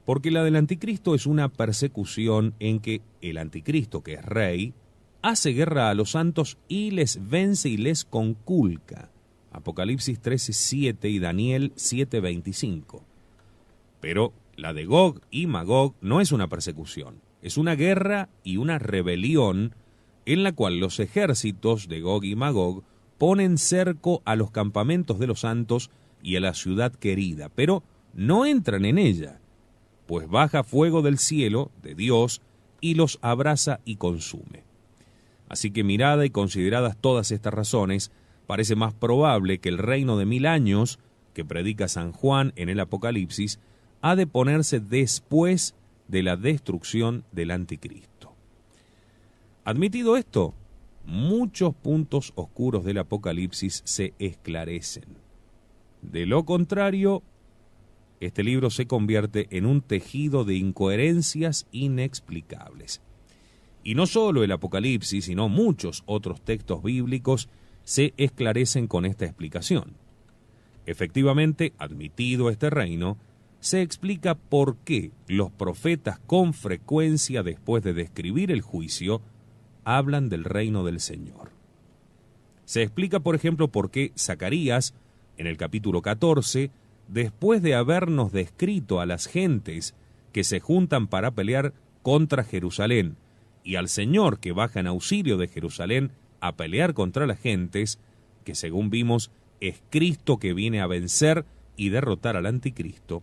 Porque la del anticristo es una persecución en que el anticristo, que es rey, hace guerra a los santos y les vence y les conculca. Apocalipsis 13:7 y Daniel 7:25. Pero la de Gog y Magog no es una persecución, es una guerra y una rebelión en la cual los ejércitos de Gog y Magog ponen cerco a los campamentos de los santos y a la ciudad querida, pero no entran en ella, pues baja fuego del cielo, de Dios, y los abraza y consume. Así que mirada y consideradas todas estas razones, parece más probable que el reino de 1000 años, que predica San Juan en el Apocalipsis, ha de ponerse después de la destrucción del anticristo. Admitido esto, muchos puntos oscuros del Apocalipsis se esclarecen. De lo contrario, este libro se convierte en un tejido de incoherencias inexplicables. Y no solo el Apocalipsis, sino muchos otros textos bíblicos se esclarecen con esta explicación. Efectivamente, admitido este reino, se explica por qué los profetas con frecuencia, después de describir el juicio, hablan del reino del Señor. Se explica, por ejemplo, por qué Zacarías, en el capítulo 14, después de habernos descrito a las gentes que se juntan para pelear contra Jerusalén, y al Señor que baja en auxilio de Jerusalén a pelear contra las gentes, que según vimos es Cristo que viene a vencer y derrotar al anticristo,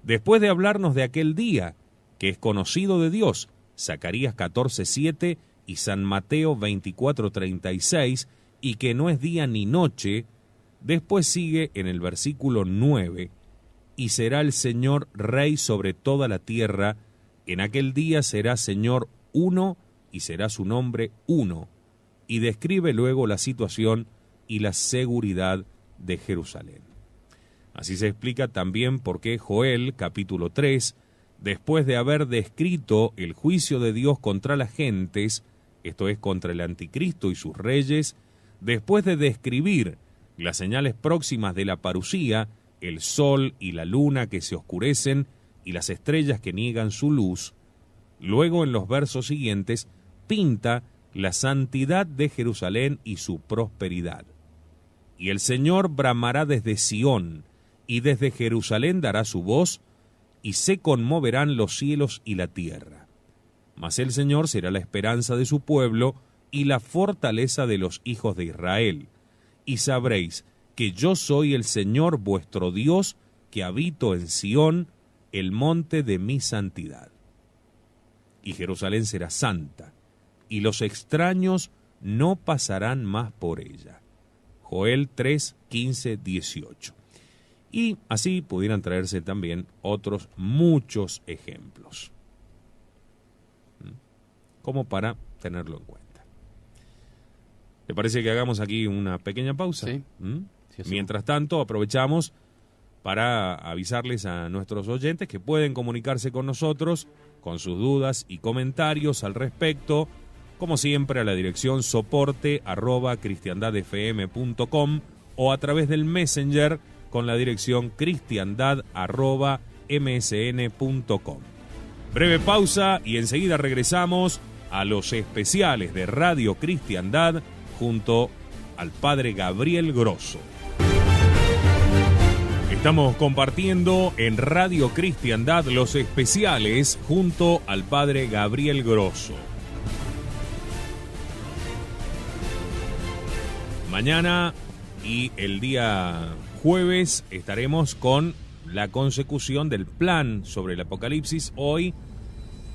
después de hablarnos de aquel día que es conocido de Dios, Zacarías 14:7 y San Mateo 24:36, y que no es día ni noche, después sigue en el versículo 9, y será el Señor rey sobre toda la tierra, en aquel día será Señor uno y será su nombre uno, y describe luego la situación y la seguridad de Jerusalén. Así se explica también por qué Joel, capítulo 3, después de haber descrito el juicio de Dios contra las gentes, esto es, contra el anticristo y sus reyes, después de describir las señales próximas de la parusía, el sol y la luna que se oscurecen y las estrellas que niegan su luz, luego en los versos siguientes pinta la santidad de Jerusalén y su prosperidad. Y el Señor bramará desde Sión, y desde Jerusalén dará su voz, y se conmoverán los cielos y la tierra. Mas el Señor será la esperanza de su pueblo y la fortaleza de los hijos de Israel. Y sabréis que yo soy el Señor vuestro Dios, que habito en Sión, el monte de mi santidad. Y Jerusalén será santa, y los extraños no pasarán más por ella. Joel 3, 15, 18. Y así pudieran traerse también otros muchos ejemplos, como para tenerlo en cuenta. ¿Te parece que hagamos aquí una pequeña pausa? Sí. Sí, mientras tanto, aprovechamos para avisarles a nuestros oyentes que pueden comunicarse con nosotros con sus dudas y comentarios al respecto como siempre a la dirección soporte@cristiandadfm.com o a través del Messenger con la dirección cristiandad@msn.com. Breve pausa y enseguida regresamos a los especiales de Radio Cristiandad junto al Padre Gabriel Grosso. Estamos compartiendo en Radio Cristiandad los especiales junto al Padre Gabriel Grosso. Mañana y el día jueves estaremos con la consecución del plan sobre el Apocalipsis. Hoy,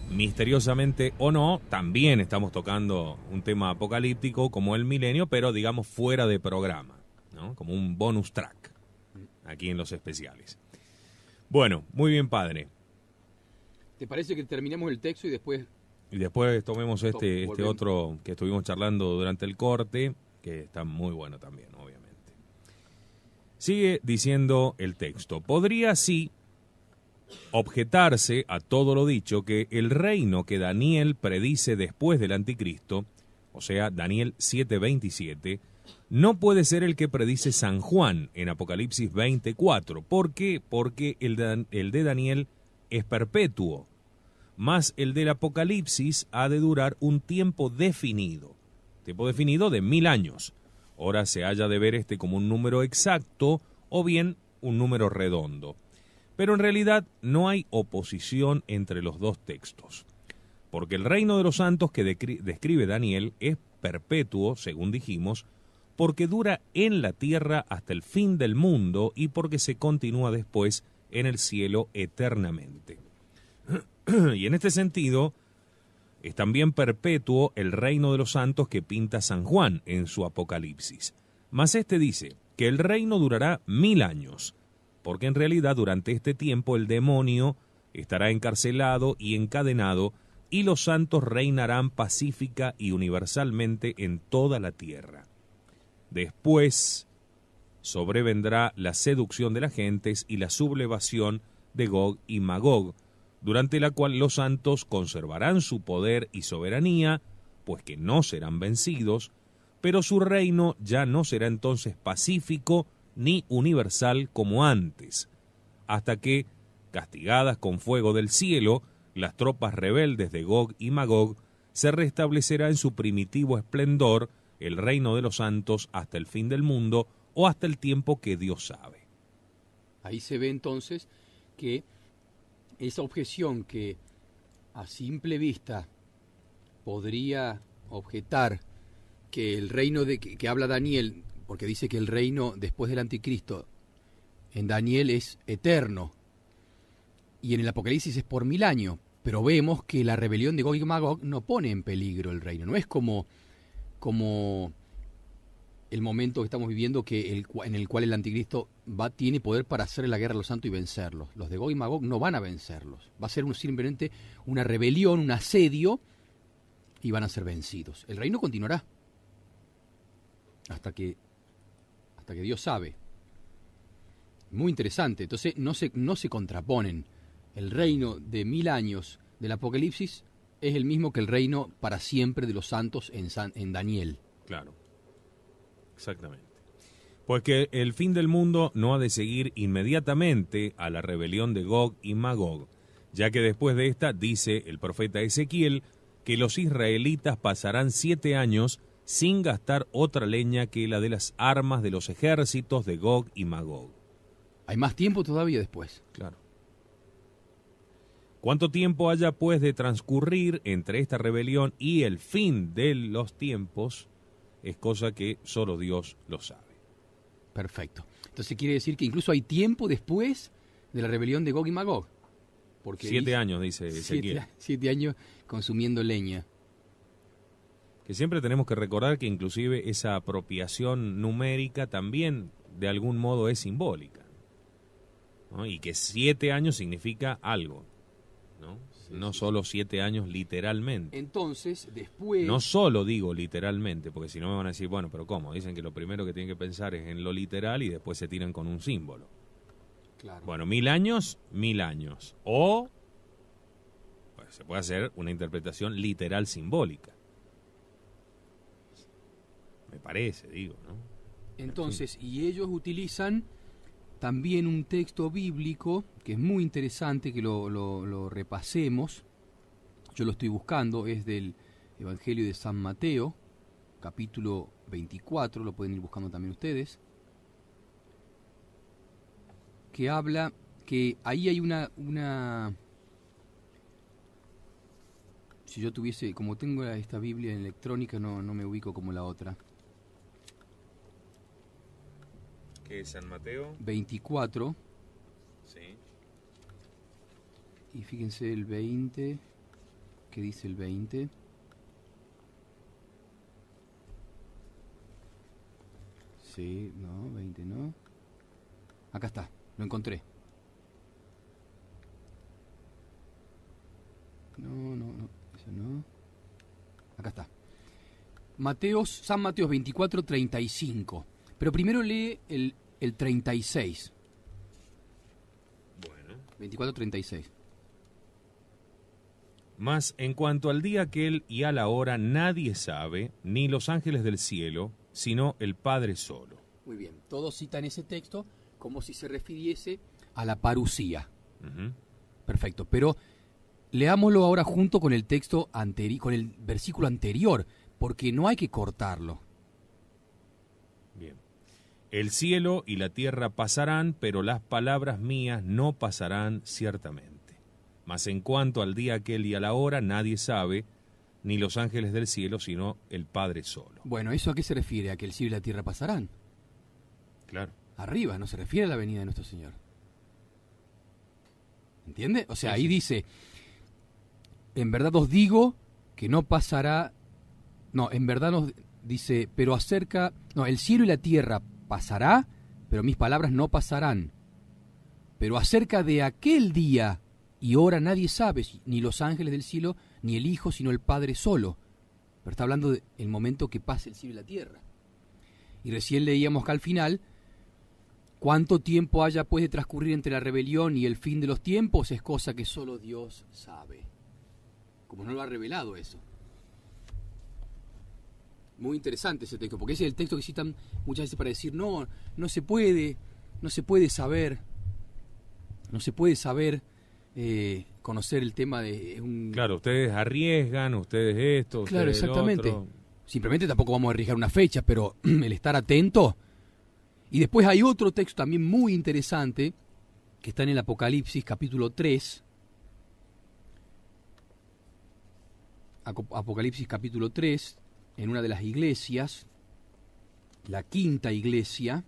misteriosamente o no, también estamos tocando un tema apocalíptico como el milenio, pero digamos fuera de programa, ¿no? Como un bonus track aquí en los especiales. Bueno, muy bien, Padre. ¿Te parece que terminemos el texto y después tomemos este otro que estuvimos charlando durante el corte, que está muy bueno también, obviamente? Sigue diciendo el texto: podría así objetarse a todo lo dicho que el reino que Daniel predice después del anticristo, o sea, Daniel 7:27, no puede ser el que predice San Juan en Apocalipsis 20:4. ¿Por qué? Porque el de Daniel es perpetuo, más el del Apocalipsis ha de durar un tiempo definido de 1000 años. Ahora se haya de ver este como un número exacto o bien un número redondo. Pero en realidad no hay oposición entre los dos textos, porque el reino de los santos que describe Daniel es perpetuo, según dijimos, porque dura en la tierra hasta el fin del mundo y porque se continúa después en el cielo eternamente. Y en este sentido, es también perpetuo el reino de los santos que pinta San Juan en su Apocalipsis. Mas este dice que el reino durará 1000 años, porque en realidad durante este tiempo el demonio estará encarcelado y encadenado, y los santos reinarán pacífica y universalmente en toda la tierra. Después sobrevendrá la seducción de las gentes y la sublevación de Gog y Magog, durante la cual los santos conservarán su poder y soberanía, pues que no serán vencidos, pero su reino ya no será entonces pacífico ni universal como antes, hasta que, castigadas con fuego del cielo, las tropas rebeldes de Gog y Magog, se restablecerá en su primitivo esplendor el reino de los santos hasta el fin del mundo o hasta el tiempo que Dios sabe. Ahí se ve entonces que esa objeción que a simple vista podría objetar que el reino que habla Daniel, porque dice que el reino después del anticristo en Daniel es eterno y en el Apocalipsis es por 1000 años, pero vemos que la rebelión de Gog y Magog no pone en peligro el reino, no es como el momento que estamos viviendo en el cual el anticristo tiene poder para hacerle la guerra a los santos y vencerlos. Los de Gog y Magog no van a vencerlos, va a ser simplemente una rebelión, un asedio, y van a ser vencidos. El reino continuará hasta que Dios sabe. Muy interesante. Entonces no se contraponen. El reino de 1000 años del Apocalipsis es el mismo que el reino para siempre de los santos en Daniel. Claro, exactamente. Pues que el fin del mundo no ha de seguir inmediatamente a la rebelión de Gog y Magog, ya que después de esta, dice el profeta Ezequiel, que los israelitas pasarán 7 años sin gastar otra leña que la de las armas de los ejércitos de Gog y Magog. Hay más tiempo todavía después. Claro. ¿Cuánto tiempo haya pues de transcurrir entre esta rebelión y el fin de los tiempos? Es cosa que solo Dios lo sabe. Perfecto. Entonces quiere decir que incluso hay tiempo después de la rebelión de Gog y Magog. Porque 7 años, dice Ezequiel. 7 años consumiendo leña. Que siempre tenemos que recordar que inclusive esa apropiación numérica también de algún modo es simbólica, ¿no? Y que 7 años significa algo, ¿no? Sí, no sí, solo 7 años literalmente. Entonces, después... No solo digo literalmente, porque si no me van a decir, bueno, pero ¿cómo? Dicen que lo primero que tienen que pensar es en lo literal y después se tiran con un símbolo. Claro. Bueno, 1000 años, 1000 años. O pues, se puede hacer una interpretación literal simbólica. Me parece, digo, ¿no? Entonces, y ellos utilizan también un texto bíblico que es muy interesante, que lo repasemos. Yo lo estoy buscando, es del Evangelio de San Mateo, capítulo 24, lo pueden ir buscando también ustedes, que habla que ahí hay una si yo tuviese, como tengo esta Biblia en electrónica, no me ubico como la otra. ¿Qué es San Mateo? 24. Sí. Y fíjense el 20. ¿Qué dice el 20? Sí, no, 20 no. Acá está, lo encontré. No, eso no. Acá está. San Mateo 24, 35. Pero primero lee el 36. Bueno. 24, 36. Mas en cuanto al día aquel y a la hora nadie sabe, ni los ángeles del cielo, sino el Padre solo. Muy bien, todos citan ese texto como si se refiriese a la parusía. Uh-huh. Perfecto, pero leámoslo ahora junto con el texto con el versículo anterior, porque no hay que cortarlo. Bien. El cielo y la tierra pasarán, pero las palabras mías no pasarán ciertamente. Mas en cuanto al día aquel y a la hora, nadie sabe, ni los ángeles del cielo, sino el Padre solo. Bueno, ¿eso a qué se refiere? ¿A que el cielo y la tierra pasarán? Claro. Arriba, no se refiere a la venida de nuestro Señor. ¿Entiende? O sea, ahí dice, en verdad os digo que no pasará. No, en verdad nos dice, pero acerca. No, el cielo y la tierra pasará, pero mis palabras no pasarán. Pero acerca de aquel día y hora nadie sabe, ni los ángeles del cielo, ni el Hijo, sino el Padre solo. Pero está hablando del momento que pase el cielo y la tierra. Y recién leíamos que al final, cuánto tiempo haya pues de transcurrir entre la rebelión y el fin de los tiempos es cosa que solo Dios sabe. Como no lo ha revelado eso. Muy interesante ese texto, porque ese es el texto que citan muchas veces para decir, no se puede saber, conocer el tema de un... Claro, ustedes arriesgan, ustedes esto, claro, ustedes exactamente. lo otro. Simplemente tampoco vamos a arriesgar una fecha, pero el estar atento. Y después hay otro texto también muy interesante, que está en el Apocalipsis capítulo 3. Apocalipsis capítulo 3, en una de las iglesias, la quinta iglesia.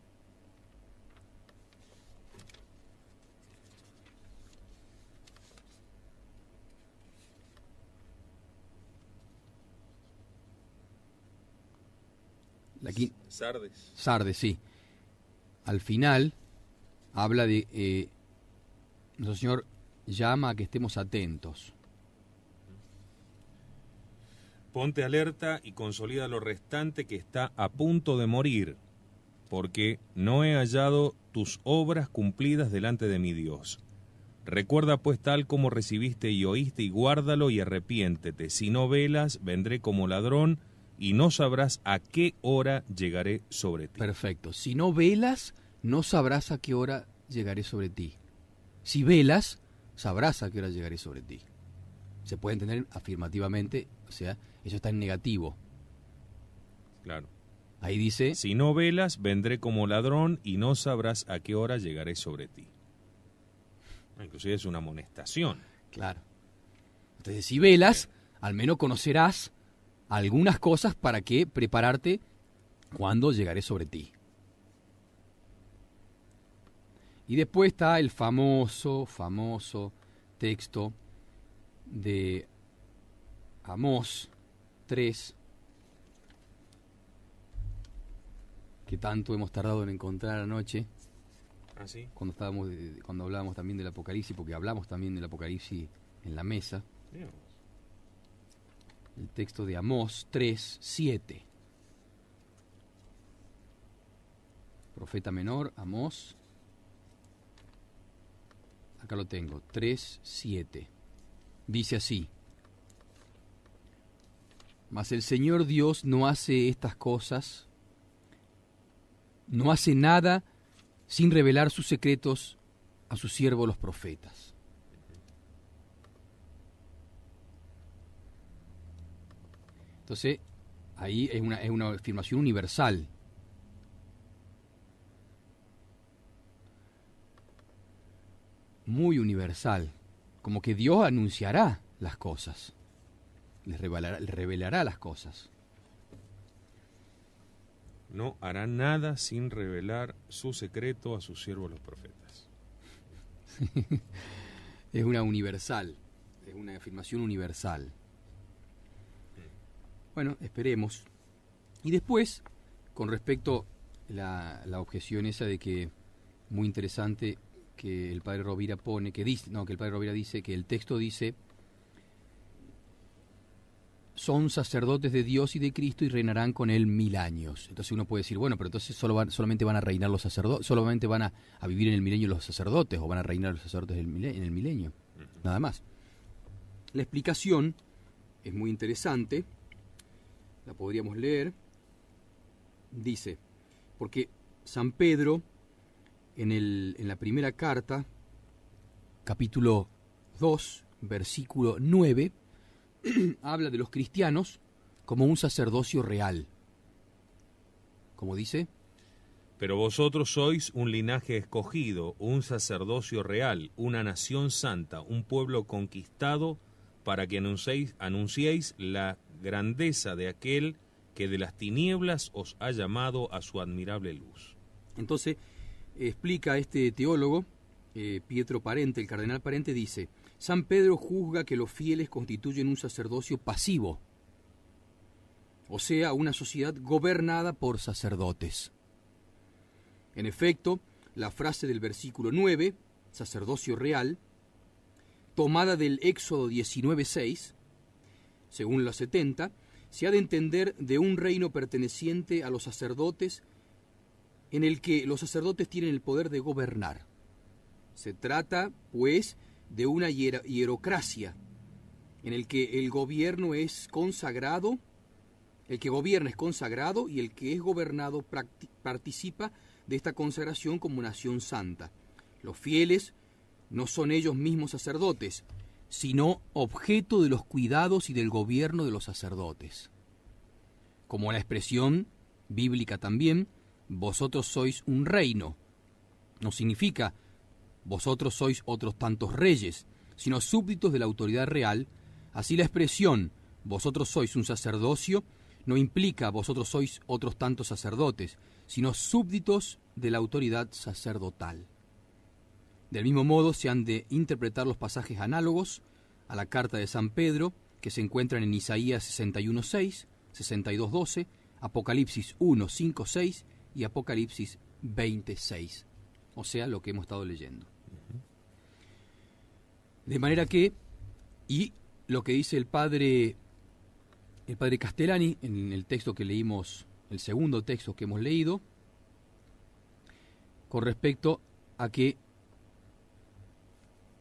Sardes, sí. Al final habla de nuestro Señor llama a que estemos atentos. Ponte alerta y consolida lo restante que está a punto de morir, porque no he hallado tus obras cumplidas delante de mi Dios. Recuerda pues tal como recibiste y oíste, y guárdalo y arrepiéntete. Si no velas, vendré como ladrón, y no sabrás a qué hora llegaré sobre ti. Perfecto. Si no velas, no sabrás a qué hora llegaré sobre ti. Si velas, sabrás a qué hora llegaré sobre ti. Se puede entender afirmativamente, o sea, eso está en negativo. Claro. Ahí dice... Si no velas, vendré como ladrón, y no sabrás a qué hora llegaré sobre ti. Inclusive es una amonestación. Claro. Entonces, si velas, al menos conocerás algunas cosas para que prepararte cuando llegaré sobre ti. Y después está el famoso texto de Amós 3, que tanto hemos tardado en encontrar anoche. ¿Ah, sí? Cuando hablábamos también del Apocalipsis, porque hablamos también del Apocalipsis en la mesa. Dios. El texto de Amós 3, 7. Profeta menor, Amós. Acá lo tengo, 3, 7. Dice así: Mas el Señor Dios no hace estas cosas no hace nada sin revelar sus secretos a sus siervos los profetas. Entonces, ahí es una afirmación universal. Muy universal. Como que Dios anunciará las cosas. Les revelará las cosas. No hará nada sin revelar su secreto a sus siervos los profetas. Es una universal. Es una afirmación universal. Bueno, esperemos. Y después, con respecto a la objeción esa de que, muy interesante, que el padre Rovira pone, que el padre Rovira dice que el texto dice: son sacerdotes de Dios y de Cristo y reinarán con él 1000 años. Entonces uno puede decir, bueno, pero entonces solamente van a reinar los sacerdotes, solamente van a vivir en el milenio los sacerdotes, o van a reinar los sacerdotes en el milenio. Nada más. La explicación es muy interesante, la podríamos leer. Dice, porque San Pedro, en la primera carta, capítulo 2, versículo 9, habla de los cristianos como un sacerdocio real. Como dice: pero vosotros sois un linaje escogido, un sacerdocio real, una nación santa, un pueblo conquistado, para que anunciéis la grandeza de aquel que de las tinieblas os ha llamado a su admirable luz. Entonces, explica este teólogo, Pietro Parente, el cardenal Parente, dice: San Pedro juzga que los fieles constituyen un sacerdocio pasivo, o sea, una sociedad gobernada por sacerdotes. En efecto, la frase del versículo 9, sacerdocio real, tomada del Éxodo 19:6, según los 70, se ha de entender de un reino perteneciente a los sacerdotes, en el que los sacerdotes tienen el poder de gobernar. Se trata, pues, de una hierocracia, en el que el gobierno es consagrado, el que gobierna es consagrado y el que es gobernado participa de esta consagración como nación santa. Los fieles no son ellos mismos sacerdotes, sino objeto de los cuidados y del gobierno de los sacerdotes. Como la expresión bíblica también, vosotros sois un reino, no significa vosotros sois otros tantos reyes, sino súbditos de la autoridad real. Así la expresión vosotros sois un sacerdocio no implica vosotros sois otros tantos sacerdotes, sino súbditos de la autoridad sacerdotal. Del mismo modo se han de interpretar los pasajes análogos a la carta de San Pedro, que se encuentran en Isaías 61:6, 62:12, Apocalipsis 1:5-6 y Apocalipsis 20:6, o sea, lo que hemos estado leyendo. De manera que, y lo que dice el padre Castellani en el texto que leímos, el segundo texto que hemos leído, con respecto a que,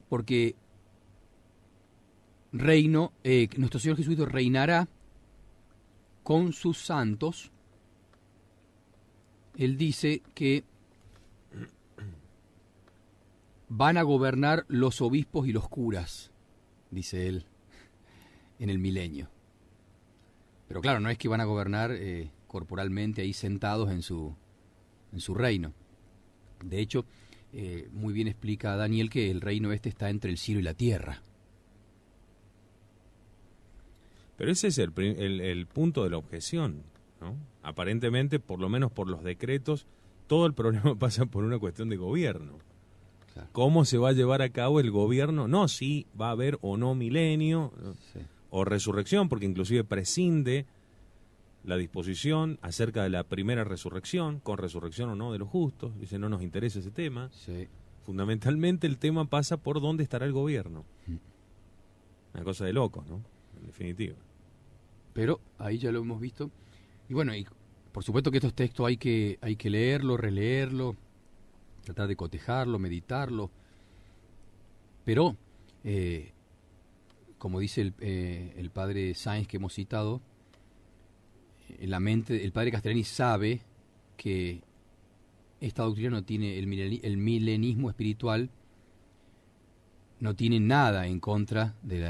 porque nuestro Señor Jesucristo reinará con sus santos, él dice que van a gobernar los obispos y los curas, dice él, en el milenio. Pero claro, no es que van a gobernar corporalmente ahí sentados en su reino. De hecho, muy bien explica Daniel que el reino este está entre el cielo y la tierra. Pero ese es el punto de la objeción, ¿no? Aparentemente, por lo menos por los decretos, todo el problema pasa por una cuestión de gobierno. Claro. ¿Cómo se va a llevar a cabo el gobierno? No, si va a haber o no milenio, sí, o resurrección, porque inclusive prescinde la disposición acerca de la primera resurrección, con resurrección o no de los justos. Dice, no nos interesa ese tema. Sí. Fundamentalmente el tema pasa por dónde estará el gobierno. Una cosa de locos, ¿no? En definitiva. Pero ahí ya lo hemos visto. Y bueno, y por supuesto que estos textos hay que leerlo, releerlo, tratar de cotejarlo, meditarlo. Pero, como dice el padre Sáenz que hemos citado, en la mente, el padre Castellani sabe que esta doctrina no tiene, el milenismo espiritual no tiene nada en contra de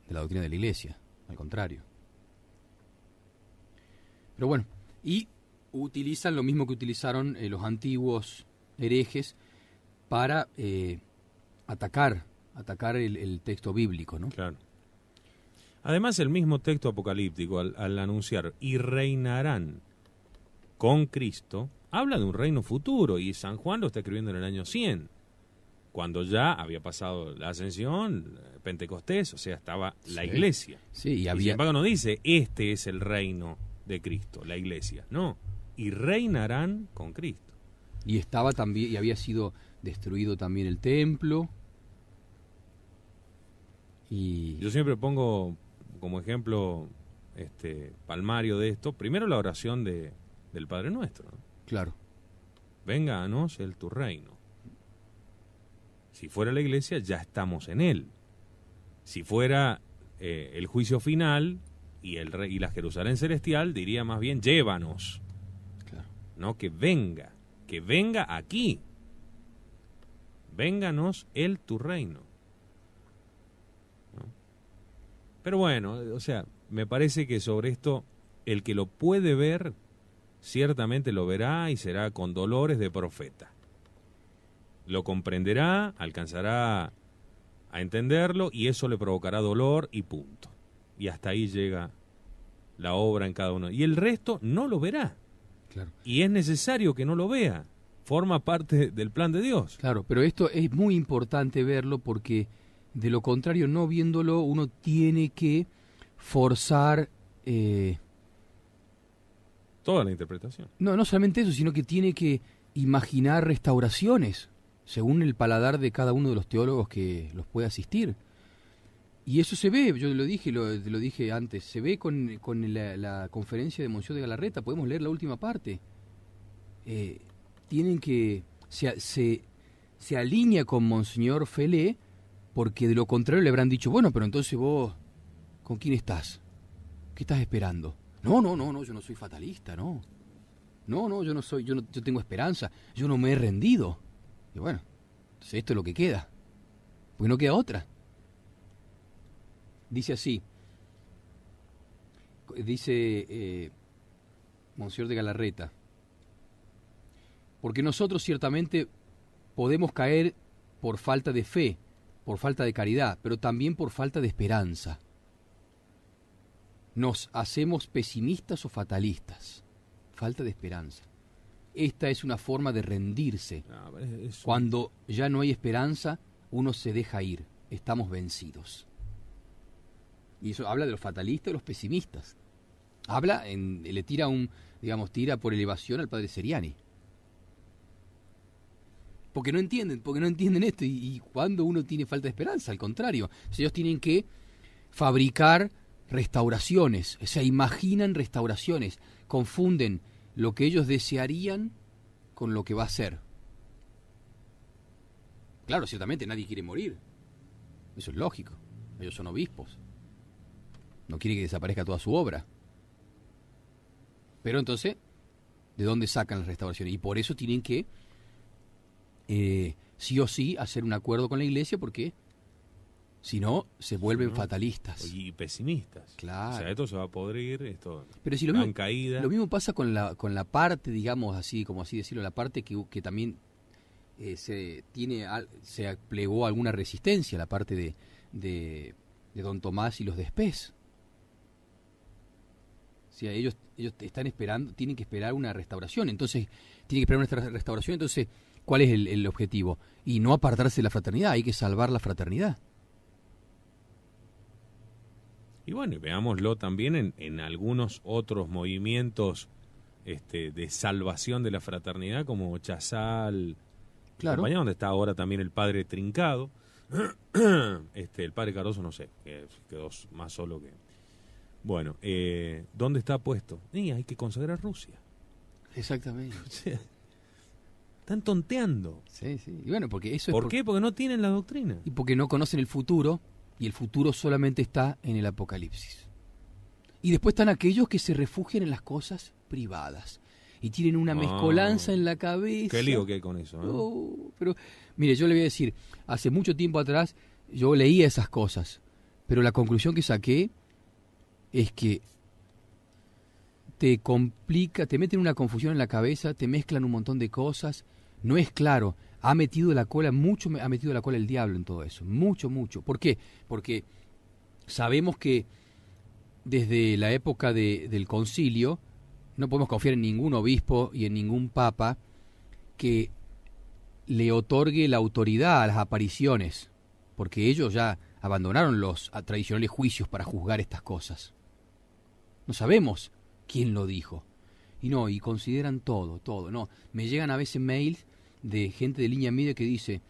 la doctrina de la Iglesia, al contrario. Pero bueno, y utilizan lo mismo que utilizaron los antiguos herejes para atacar el texto bíblico, ¿no? Claro. Además, el mismo texto apocalíptico, al anunciar, y reinarán con Cristo, habla de un reino futuro, y San Juan lo está escribiendo en el año 100, cuando ya había pasado la ascensión, Pentecostés, o sea, estaba la iglesia. Sí, y sin embargo no dice, este es el reino de Cristo, la iglesia, no, y reinarán con Cristo. Y estaba también, y había sido destruido también el templo. Y yo siempre pongo como ejemplo palmario de esto, primero la oración del Padre Nuestro, ¿no? Claro. Venga a nos tu reino. Si fuera la iglesia, ya estamos en él. Si fuera el juicio final y la Jerusalén celestial, diría más bien, llévanos. Claro. No, que venga aquí. Vénganos tu reino. ¿No? Pero bueno, o sea, me parece que sobre esto, el que lo puede ver, ciertamente lo verá y será con dolores de profeta. Lo comprenderá, alcanzará a entenderlo y eso le provocará dolor y punto. Y hasta ahí llega la obra en cada uno. Y el resto no lo verá. Claro. Y es necesario que no lo vea. Forma parte del plan de Dios. Claro, pero esto es muy importante verlo porque de lo contrario, no viéndolo, uno tiene que forzar... toda la interpretación. No solamente eso, sino que tiene que imaginar restauraciones según el paladar de cada uno de los teólogos que los puede asistir. Y eso se ve, yo lo dije antes, se ve con la conferencia de Monseñor de Galarreta, podemos leer la última parte. Tienen que... Se alinea con Monseñor Felé, porque de lo contrario le habrán dicho, bueno, pero entonces vos, ¿con quién estás? ¿Qué estás esperando? No, yo no soy fatalista, no. No, yo no soy, yo tengo esperanza, yo no me he rendido. Y bueno, entonces esto es lo que queda, porque no queda otra. Dice así, dice Monseñor de Galarreta, porque nosotros ciertamente podemos caer por falta de fe, por falta de caridad, pero también por falta de esperanza. Nos hacemos pesimistas o fatalistas. Falta de esperanza. Esta es una forma de rendirse. Cuando ya no hay esperanza, uno se deja ir. Estamos vencidos. Y eso habla de los fatalistas y los pesimistas. Le tira por elevación al padre Seriani. Porque no entienden esto. Y cuando uno tiene falta de esperanza, al contrario. Ellos tienen que fabricar restauraciones, o sea, imaginan restauraciones, confunden lo que ellos desearían con lo que va a ser. Claro, ciertamente nadie quiere morir, eso es lógico, ellos son obispos, no quiere que desaparezca toda su obra, pero entonces, ¿de dónde sacan las restauraciones? Y por eso tienen que, sí o sí, hacer un acuerdo con la iglesia, porque si no, se vuelven fatalistas. Y pesimistas. Claro. O sea, esto se va a podrir, esto pero si va en caída. Lo mismo pasa con la parte, digamos, así decirlo, la parte que también se plegó alguna resistencia, la parte de Don Tomás y los de Spes. O sea, ellos están esperando, tienen que esperar una restauración, entonces, tienen que esperar una restauración, entonces, ¿cuál es el objetivo? Y no apartarse de la fraternidad, hay que salvar la fraternidad. Y bueno, veámoslo también en algunos otros movimientos de salvación de la fraternidad, como Chazal, claro, donde está ahora también el padre Trincado. El padre Cardoso, no sé, que quedó más solo que... Bueno, ¿dónde está puesto? Hay que consagrar Rusia. Exactamente. O sea, están tonteando. Sí. Y bueno, porque eso ¿Por qué? Porque no tienen la doctrina. Y porque no conocen el futuro. Y el futuro solamente está en el Apocalipsis. Y después están aquellos que se refugian en las cosas privadas. y tienen una mezcolanza en la cabeza. Qué lío que hay con eso, ¿eh? Oh, pero, mire, yo le voy a decir, hace mucho tiempo atrás yo leía esas cosas, pero la conclusión que saqué es que te complica, te meten una confusión en la cabeza, te mezclan un montón de cosas, no es claro. Ha metido la cola el diablo en todo eso, mucho. ¿Por qué? Porque sabemos que desde la época del concilio no podemos confiar en ningún obispo y en ningún papa que le otorgue la autoridad a las apariciones, porque ellos ya abandonaron los tradicionales juicios para juzgar estas cosas. No sabemos quién lo dijo. Y consideran todo. No, me llegan a veces mails de gente de línea media que dice,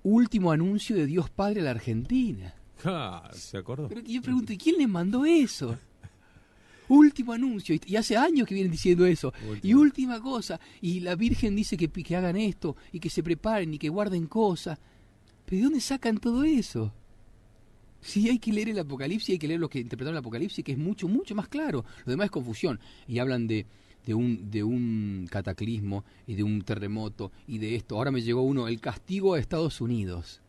último anuncio de Dios Padre a la Argentina. ¿Se acordó? Pero yo pregunto, ¿y quién les mandó eso? Último anuncio, y hace años que vienen diciendo eso. Y última cosa, y la Virgen dice que hagan esto, y que se preparen, y que guarden cosas. ¿Pero de dónde sacan todo eso? Sí, hay que leer el Apocalipsis, hay que leer lo que interpretaron el Apocalipsis, que es mucho más claro. Lo demás es confusión. Y hablan de un cataclismo, y de un terremoto, y de esto. Ahora me llegó uno, el castigo a Estados Unidos.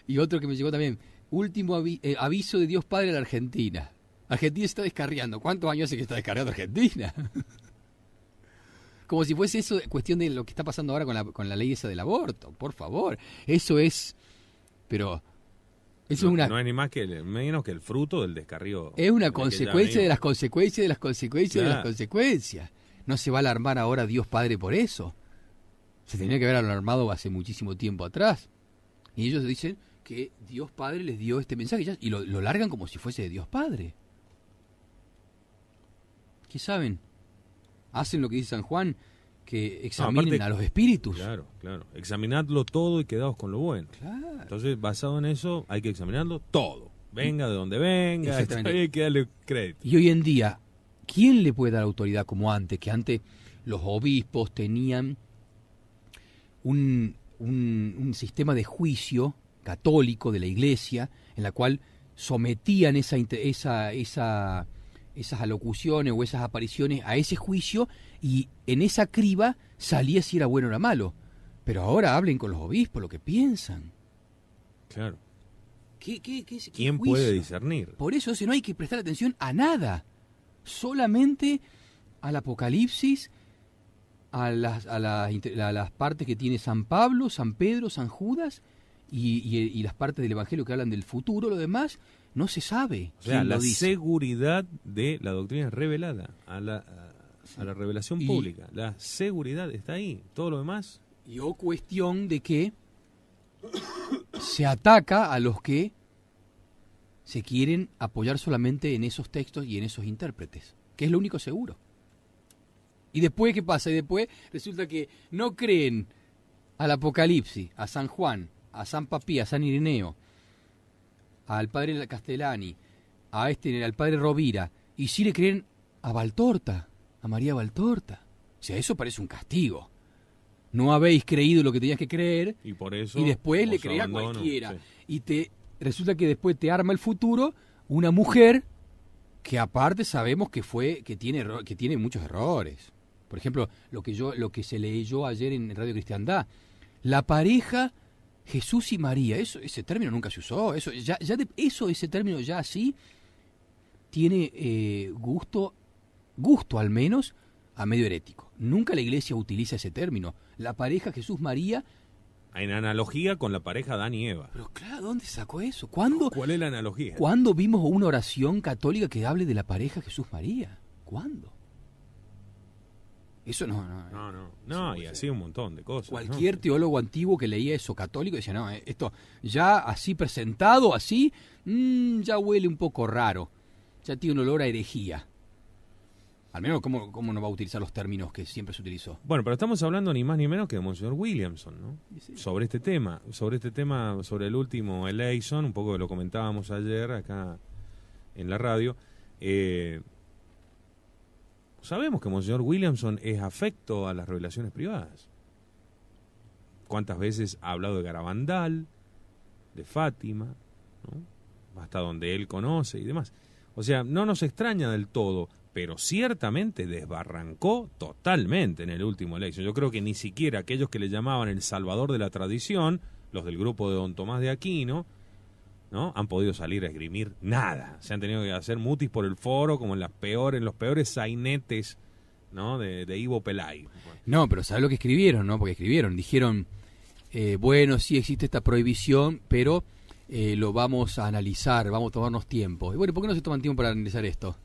Y otro que me llegó también, último aviso de Dios Padre a la Argentina. Argentina se está descarriando. ¿Cuántos años hace que está descarriando Argentina? Como si fuese eso cuestión de lo que está pasando ahora con la ley esa del aborto. Por favor. Eso es... Pero... Eso no, es una... No es ni más que menos que el fruto del descarrío. Es una consecuencia de las consecuencias de las consecuencias de las Claro. consecuencias. No se va a alarmar ahora Dios Padre por eso. Se tenía que haber alarmado hace muchísimo tiempo atrás. Y ellos dicen que Dios Padre les dio este mensaje y lo largan como si fuese de Dios Padre. ¿Qué saben? Hacen lo que dice San Juan, que examinen aparte, a los espíritus. Claro. Examinadlo todo y quedaos con lo bueno. Claro. Entonces, basado en eso, hay que examinarlo todo. Venga de donde venga, Exactamente. hay que darle crédito. Y hoy en día, ¿quién le puede dar autoridad como antes? Que antes los obispos tenían un sistema de juicio católico de la Iglesia, en la cual sometían esas alocuciones o esas apariciones a ese juicio, y en esa criba salía si era bueno o era malo. Pero ahora hablen con los obispos lo que piensan. Claro. ¿Qué ¿Quién juicio? puede discernir? Por eso no hay que prestar atención a nada, solamente al Apocalipsis, a las partes que tiene San Pablo, San Pedro, San Judas y las partes del Evangelio que hablan del futuro. Lo demás no se sabe. O sea, quién la lo dice. seguridad de la doctrina revelada a la revelación pública. La seguridad está ahí. Todo lo demás... Y o cuestión de que se ataca a los que se quieren apoyar solamente en esos textos y en esos intérpretes, que es lo único seguro. ¿Y después qué pasa? Y después resulta que no creen al Apocalipsis, a San Juan, a San Papí, a San Ireneo, al padre Castellani, al padre Rovira, y sí le creen a Valtorta, a María Valtorta. O sea, eso parece un castigo. No habéis creído lo que tenías que creer, Y por eso... y después le os creía a abandono, cualquiera. sí. Y resulta que después te arma el futuro una mujer que aparte sabemos que tiene muchos errores. Por ejemplo, lo que se leyó ayer en Radio Cristiandad, la pareja Jesús y María, ese término nunca se usó, ese término ya así tiene gusto al menos a medio herético. Nunca la Iglesia utiliza ese término. La pareja Jesús-María. En analogía con la pareja Adán y Eva. Pero claro, ¿dónde sacó eso? ¿Cuándo ¿Cuál es la analogía? vimos una oración católica que hable de la pareja Jesús-María? ¿Cuándo? Eso No, y así un montón de cosas. Cualquier teólogo antiguo que leía eso católico decía, no, esto ya así presentado, así, ya huele un poco raro. Ya tiene un olor a herejía. Al menos, ¿cómo no va a utilizar los términos que siempre se utilizó? Bueno, pero estamos hablando ni más ni menos que de Monseñor Williamson, ¿no? Sí. Sobre este tema, sobre el último Eleison, un poco lo comentábamos ayer acá en la radio. Sabemos que Monseñor Williamson es afecto a las revelaciones privadas. ¿Cuántas veces ha hablado de Garabandal, de Fátima, ¿no? Hasta donde él conoce y demás? O sea, no nos extraña del todo, pero ciertamente desbarrancó totalmente en el último elección. Yo creo que ni siquiera aquellos que le llamaban el salvador de la tradición, los del grupo de don Tomás de Aquino, ¿no?, han podido salir a esgrimir nada. Se han tenido que hacer mutis por el foro, como en los peores sainetes, ¿no?, de Ivo Pelay. No, pero ¿sabes lo que escribieron, no? Porque dijeron, bueno, sí existe esta prohibición, pero lo vamos a analizar, vamos a tomarnos tiempo. Y bueno, ¿por qué no se toman tiempo para analizar esto?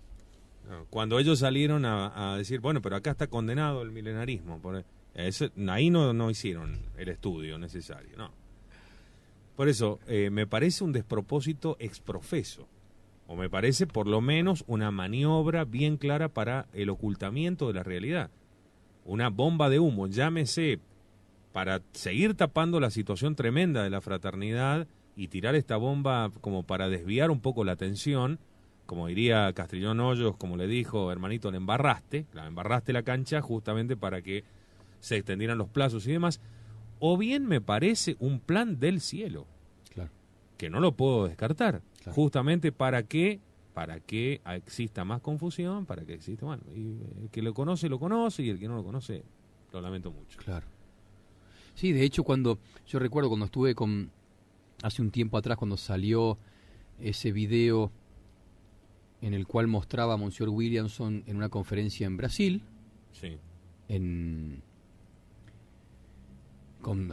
Cuando ellos salieron a decir, bueno, pero acá está condenado el milenarismo, ahí no hicieron el estudio necesario, no. Por eso, me parece un despropósito exprofeso, o me parece por lo menos una maniobra bien clara para el ocultamiento de la realidad. Una bomba de humo, llámese, para seguir tapando la situación tremenda de la fraternidad y tirar esta bomba como para desviar un poco la atención, como diría Castrillón Hoyos, como le dijo, hermanito, le embarraste la cancha justamente para que se extendieran los plazos y demás. O bien me parece un plan del cielo, claro, que no lo puedo descartar, claro, justamente para que exista más confusión, para que exista, bueno, y el que lo conoce y el que no lo conoce lo lamento mucho. Claro. Sí, de hecho, yo recuerdo cuando estuve hace un tiempo atrás, cuando salió ese video en el cual mostraba a Monsignor Williamson en una conferencia en Brasil, sí,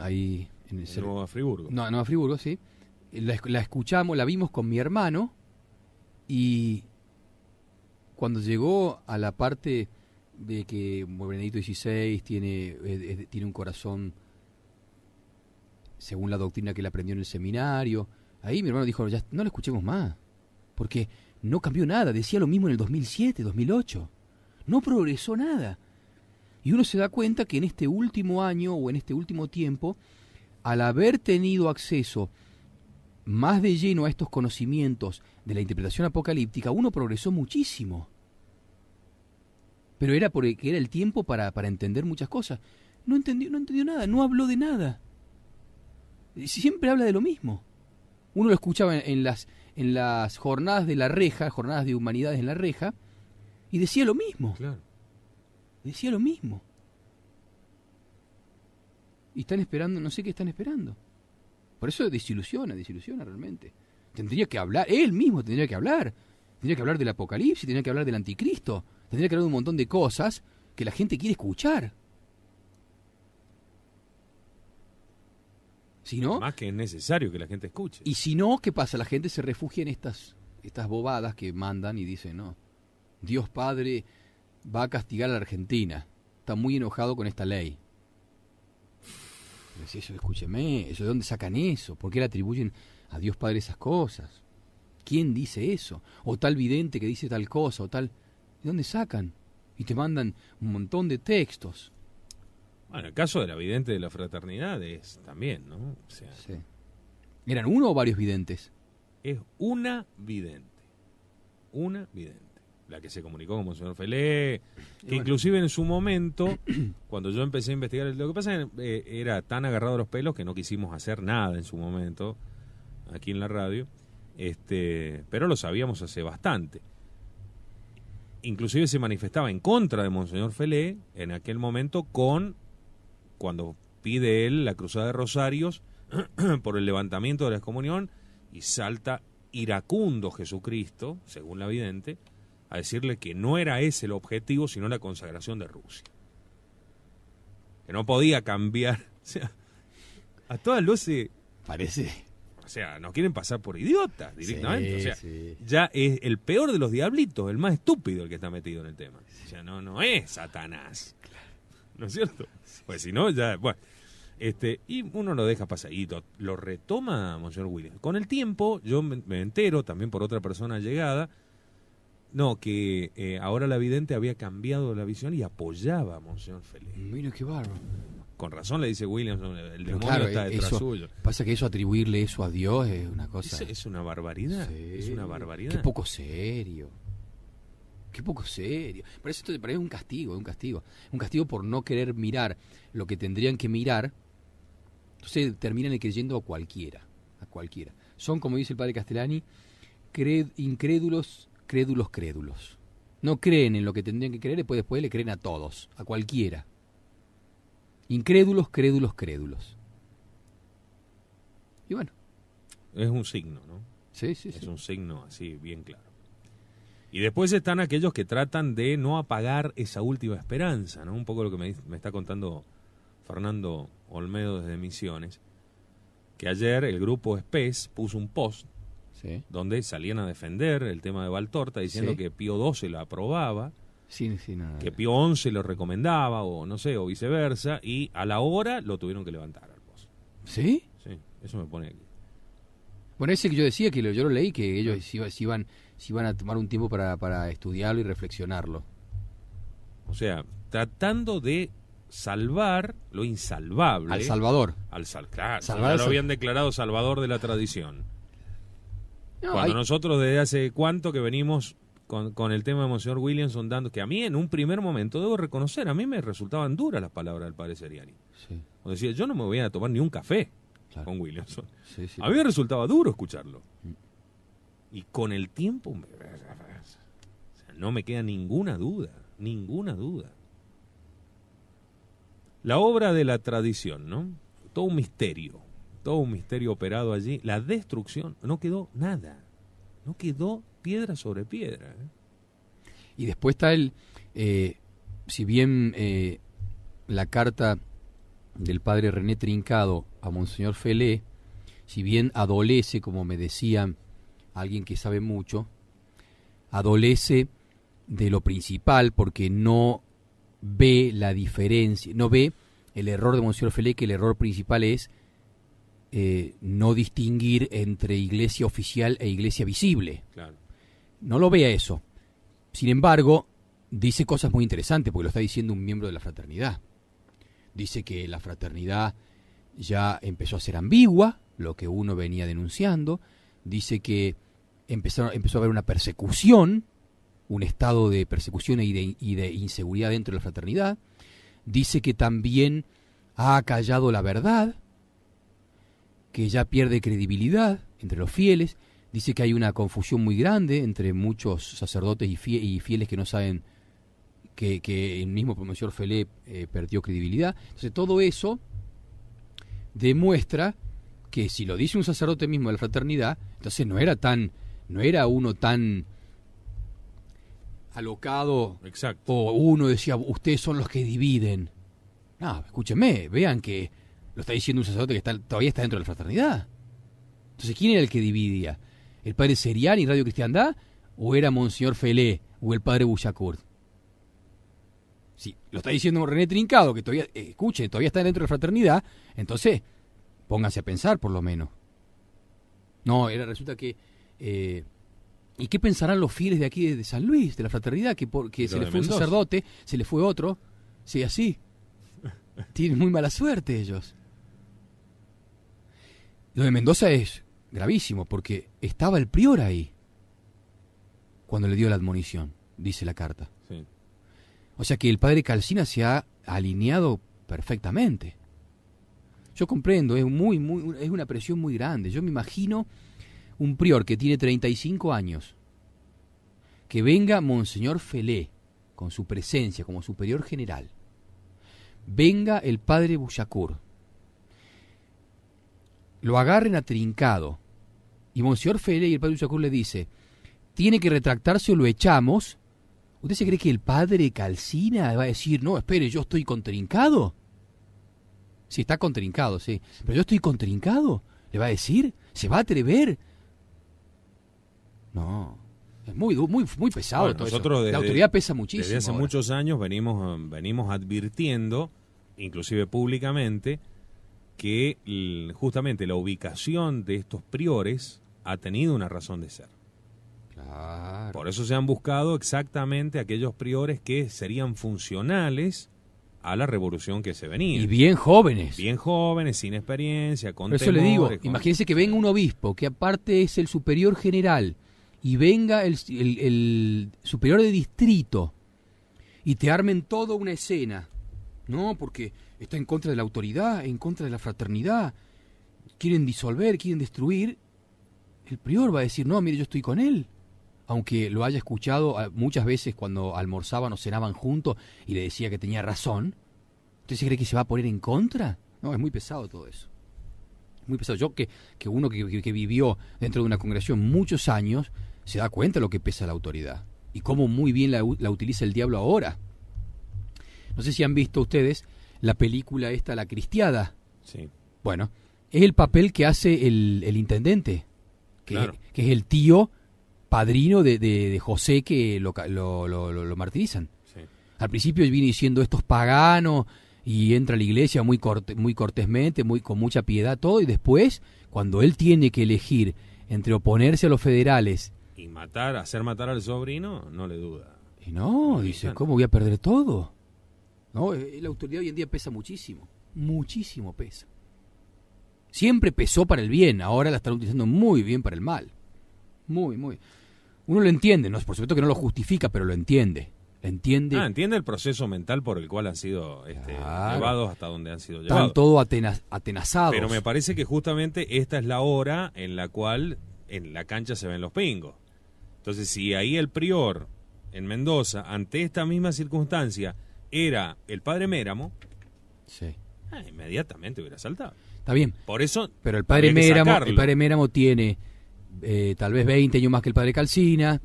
ahí en el Nueva Friburgo. No, Nueva Friburgo, sí. La escuchamos, la vimos con mi hermano, y cuando llegó a la parte de que Benedicto XVI tiene un corazón según la doctrina que él aprendió en el seminario, ahí mi hermano dijo, ya no lo escuchemos más, porque no cambió nada, decía lo mismo en el 2007, 2008, no progresó nada. Y uno se da cuenta que en este último año o en este último tiempo, al haber tenido acceso más de lleno a estos conocimientos de la interpretación apocalíptica, uno progresó muchísimo. Pero era porque era el tiempo para entender muchas cosas. No entendió nada, no habló de nada. Siempre habla de lo mismo. Uno lo escuchaba en las jornadas de la reja, jornadas de humanidades en la reja, y decía lo mismo. Claro. Decía lo mismo. Y están esperando, no sé qué están esperando. Por eso desilusiona realmente. Tendría que hablar, él mismo tendría que hablar. Tendría que hablar del Apocalipsis, tendría que hablar del Anticristo, tendría que hablar de un montón de cosas que la gente quiere escuchar. Si no, más que es necesario que la gente escuche. Y si no, ¿qué pasa? La gente se refugia en estas bobadas que mandan y dicen, no, Dios Padre va a castigar a la Argentina. Está muy enojado con esta ley. Pero si eso, escúcheme, ¿eso de dónde sacan eso? ¿Por qué le atribuyen a Dios Padre esas cosas? ¿Quién dice eso? O tal vidente que dice tal cosa, o tal... ¿De dónde sacan? Y te mandan un montón de textos. Bueno, el caso de la vidente de la fraternidad es también, ¿no? O sea, sí. ¿Eran uno o varios videntes? Es una vidente. Una vidente. La que se comunicó con Monseñor Felé, que bueno, inclusive en su momento, cuando yo empecé a investigar, lo que pasa es que era tan agarrado a los pelos que no quisimos hacer nada en su momento, aquí en la radio, pero lo sabíamos hace bastante. Inclusive se manifestaba en contra de Monseñor Felé en aquel momento cuando pide él la cruzada de Rosarios por el levantamiento de la excomunión, y salta iracundo Jesucristo, según la vidente, a decirle que no era ese el objetivo, sino la consagración de Rusia. Que no podía cambiar. O sea, a todas luces... Parece... O sea, nos quieren pasar por idiotas directamente. Sí, o sea, sí. Ya es el peor de los diablitos, el más estúpido el que está metido en el tema. O sea, no es Satanás. ¿No es cierto? Pues si no, ya... Bueno, y uno lo deja pasar. Y lo retoma Monseñor Williams. Con el tiempo, yo me entero, también por otra persona llegada, que ahora la vidente había cambiado la visión y apoyaba a Monseñor Felé. Mira qué bárbaro. Con razón le dice Williams, el demonio claro, está detrás suyo. Pasa que eso, atribuirle eso a Dios es una cosa... Es una barbaridad, sí, es una barbaridad. Qué poco serio. Qué poco serio. Pero eso es un castigo, un castigo por no querer mirar lo que tendrían que mirar. Entonces terminan creyendo a cualquiera. Son, como dice el padre Castellani, crédulos. No creen en lo que tendrían que creer, después le creen a todos, a cualquiera. Incrédulos, crédulos, crédulos. Y bueno. Es un signo, ¿no? Sí. Es un signo así, bien claro. Y después están aquellos que tratan de no apagar esa última esperanza, ¿no? Un poco lo que me está contando Fernando Olmedo desde Misiones, que ayer el grupo SPES puso un post donde salían a defender el tema de Valtorta, diciendo que Pío XII lo aprobaba, que Pío XI lo recomendaba, o no sé, o viceversa, y a la hora lo tuvieron que levantar al post. ¿Sí? Sí, eso me pone aquí. Bueno, ese que yo decía, que yo lo leí, que ellos se iban a tomar un tiempo para estudiarlo y reflexionarlo. O sea, tratando de salvar lo insalvable. Al Salvador. Claro, ya lo habían declarado salvador de la tradición. Cuando nosotros desde hace cuánto que venimos con el tema de Monseñor Williamson dando, que a mí en un primer momento, debo reconocer, a mí me resultaban duras las palabras del padre Seriani. Sí. O decía, yo no me voy a tomar ni un café con Williamson. Sí. A mí me resultaba duro escucharlo. Y con el tiempo, no me queda ninguna duda. La obra de la tradición, ¿no? Todo un misterio operado allí. La destrucción, no quedó nada. No quedó piedra sobre piedra. Y después está si bien la carta del padre René Trincado a Monseñor Felé, si bien adolece, como me decía alguien que sabe mucho, adolece de lo principal porque no ve la diferencia, no ve el error de Monseñor Felé, que el error principal es no distinguir entre iglesia oficial e iglesia visible. Claro. No lo ve a eso. Sin embargo, dice cosas muy interesantes, porque lo está diciendo un miembro de la fraternidad. Dice que la fraternidad ya empezó a ser ambigua, lo que uno venía denunciando. Dice que empezó a haber una persecución, un estado de persecución y de inseguridad dentro de la fraternidad. Dice que también ha callado la verdad, que ya pierde credibilidad entre los fieles. Dice que hay una confusión muy grande entre muchos sacerdotes y fieles que no saben que el mismo Monseñor Felé perdió credibilidad. Entonces todo eso demuestra que si lo dice un sacerdote mismo de la fraternidad, entonces no era uno tan alocado. Exacto. O uno decía, ustedes son los que dividen. No, escúcheme, vean que lo está diciendo un sacerdote que todavía está dentro de la fraternidad. Entonces, ¿quién era el que dividía? ¿El padre Seriani y Radio Cristiandad? ¿O era Monseñor Felé? ¿O el padre Bullacourt? Si lo está diciendo René Trincado, que todavía, escuchen, todavía está dentro de la fraternidad, entonces, pónganse a pensar por lo menos. No, resulta que... ¿y qué pensarán los fieles de aquí de San Luis, de la fraternidad? Que porque se les fue un sacerdote, se les fue otro. Sí, así. Tienen muy mala suerte ellos. Lo de Mendoza es gravísimo, porque estaba el prior ahí cuando le dio la admonición, dice la carta. Sí. O sea que el padre Calcina se ha alineado perfectamente. Yo comprendo, es una presión muy grande. Yo me imagino un prior que tiene 35 años, que venga Monseñor Felé con su presencia como superior general, venga el padre Bullacourt, lo agarren a Trincado, y Monseñor Felé y el padre Bullacourt le dice, tiene que retractarse o lo echamos. ¿Usted se cree que el padre Calcina va a decir, no, espere, yo estoy con Trincado? Sí, está con Trincado, sí, pero yo estoy con Trincado, le va a decir, ¿se va a atrever? No, es muy pesado. Bueno, todo eso. La autoridad pesa muchísimo. Desde hace muchos años venimos advirtiendo, inclusive públicamente, que justamente la ubicación de estos priores ha tenido una razón de ser. Claro. Por eso se han buscado exactamente aquellos priores que serían funcionales a la revolución que se venía. Y bien jóvenes. Bien jóvenes, sin experiencia, con Por eso le digo, imagínense que venga un obispo, que aparte es el superior general, y venga el superior de distrito, y te armen toda una escena. No, porque está en contra de la autoridad, en contra de la fraternidad. Quieren disolver, quieren destruir. El prior va a decir, no, mire, yo estoy con él. aunque lo haya escuchado muchas veces cuando almorzaban o cenaban juntos y le decía que tenía razón, ¿usted se cree que se va a poner en contra? No, es muy pesado todo eso. Muy pesado. Yo que uno que vivió dentro de una congregación muchos años, se da cuenta de lo que pesa la autoridad y cómo muy bien la utiliza el diablo ahora. No sé si han visto ustedes la película esta, La Cristiada. Sí. Bueno, es el papel que hace el intendente, Claro. que es el tío padrino de José que lo martirizan. Sí. Al principio viene diciendo estos paganos y entra a la iglesia muy cortésmente, con mucha piedad, todo, y después, cuando él tiene que elegir entre oponerse a los federales Y hacer matar al sobrino, no le duda. y no, Muy dice, bien. ¿cómo voy a perder todo? No, la autoridad hoy en día pesa muchísimo, muchísimo pesa. Siempre pesó para el bien, ahora la están utilizando muy bien para el mal. Muy, muy. Uno lo entiende, no, por supuesto que no lo justifica, pero lo entiende. Entiende el proceso mental por el cual han sido Claro. llevados hasta donde han sido Están llevados. todos atenazados. Pero me parece que justamente esta es la hora en la cual en la cancha se ven los pingos. Entonces, si ahí el prior en Mendoza, ante esta misma circunstancia, era el padre Méramo, Sí. inmediatamente hubiera saltado. Está bien, Por eso, pero el padre había que Méramo, sacarlo. tiene tal vez 20 años más que el padre Calcina,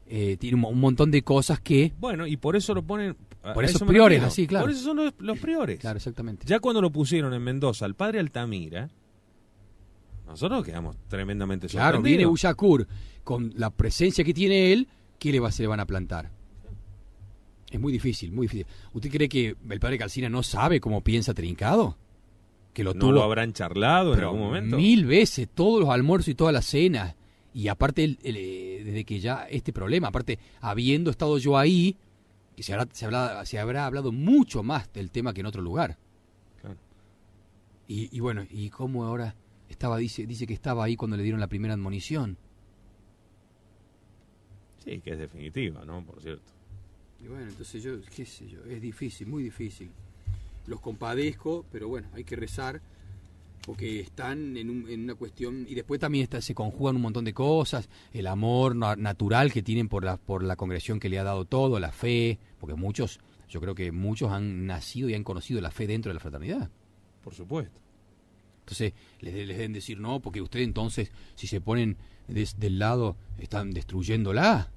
tiene un montón de cosas que... Bueno, y por eso lo ponen... Por a esos me priores, refiero. así, claro. Por eso son los priores. Claro, exactamente. Ya cuando lo pusieron en Mendoza al padre Altamira, nosotros quedamos tremendamente Claro, sorprendidos. viene Ullacur con la presencia que tiene él, ¿qué se le van a plantar? Es muy difícil, muy difícil. ¿Usted cree que el padre Calcina no sabe cómo piensa Trincado? Que lo ¿No tuvo lo habrán charlado en pero algún momento? 1000 veces, todos los almuerzos y todas las cenas. Y aparte, desde que ya este problema, aparte, habiendo estado yo ahí, que se habrá hablado mucho más del tema que en otro lugar. Claro. Y bueno, ¿y cómo ahora dice que estaba ahí cuando le dieron la primera admonición? Sí, que es definitiva, ¿no? Por cierto. Y bueno, entonces yo, qué sé yo, es difícil, muy difícil. Los compadezco, pero bueno, hay que rezar porque están en una cuestión, y después también se conjugan un montón de cosas, el amor natural que tienen por la congregación que le ha dado todo, la fe, porque yo creo que muchos han nacido y han conocido la fe dentro de la fraternidad. Por supuesto. Entonces les deben decir no, porque ustedes entonces, si se ponen del lado, están destruyéndola.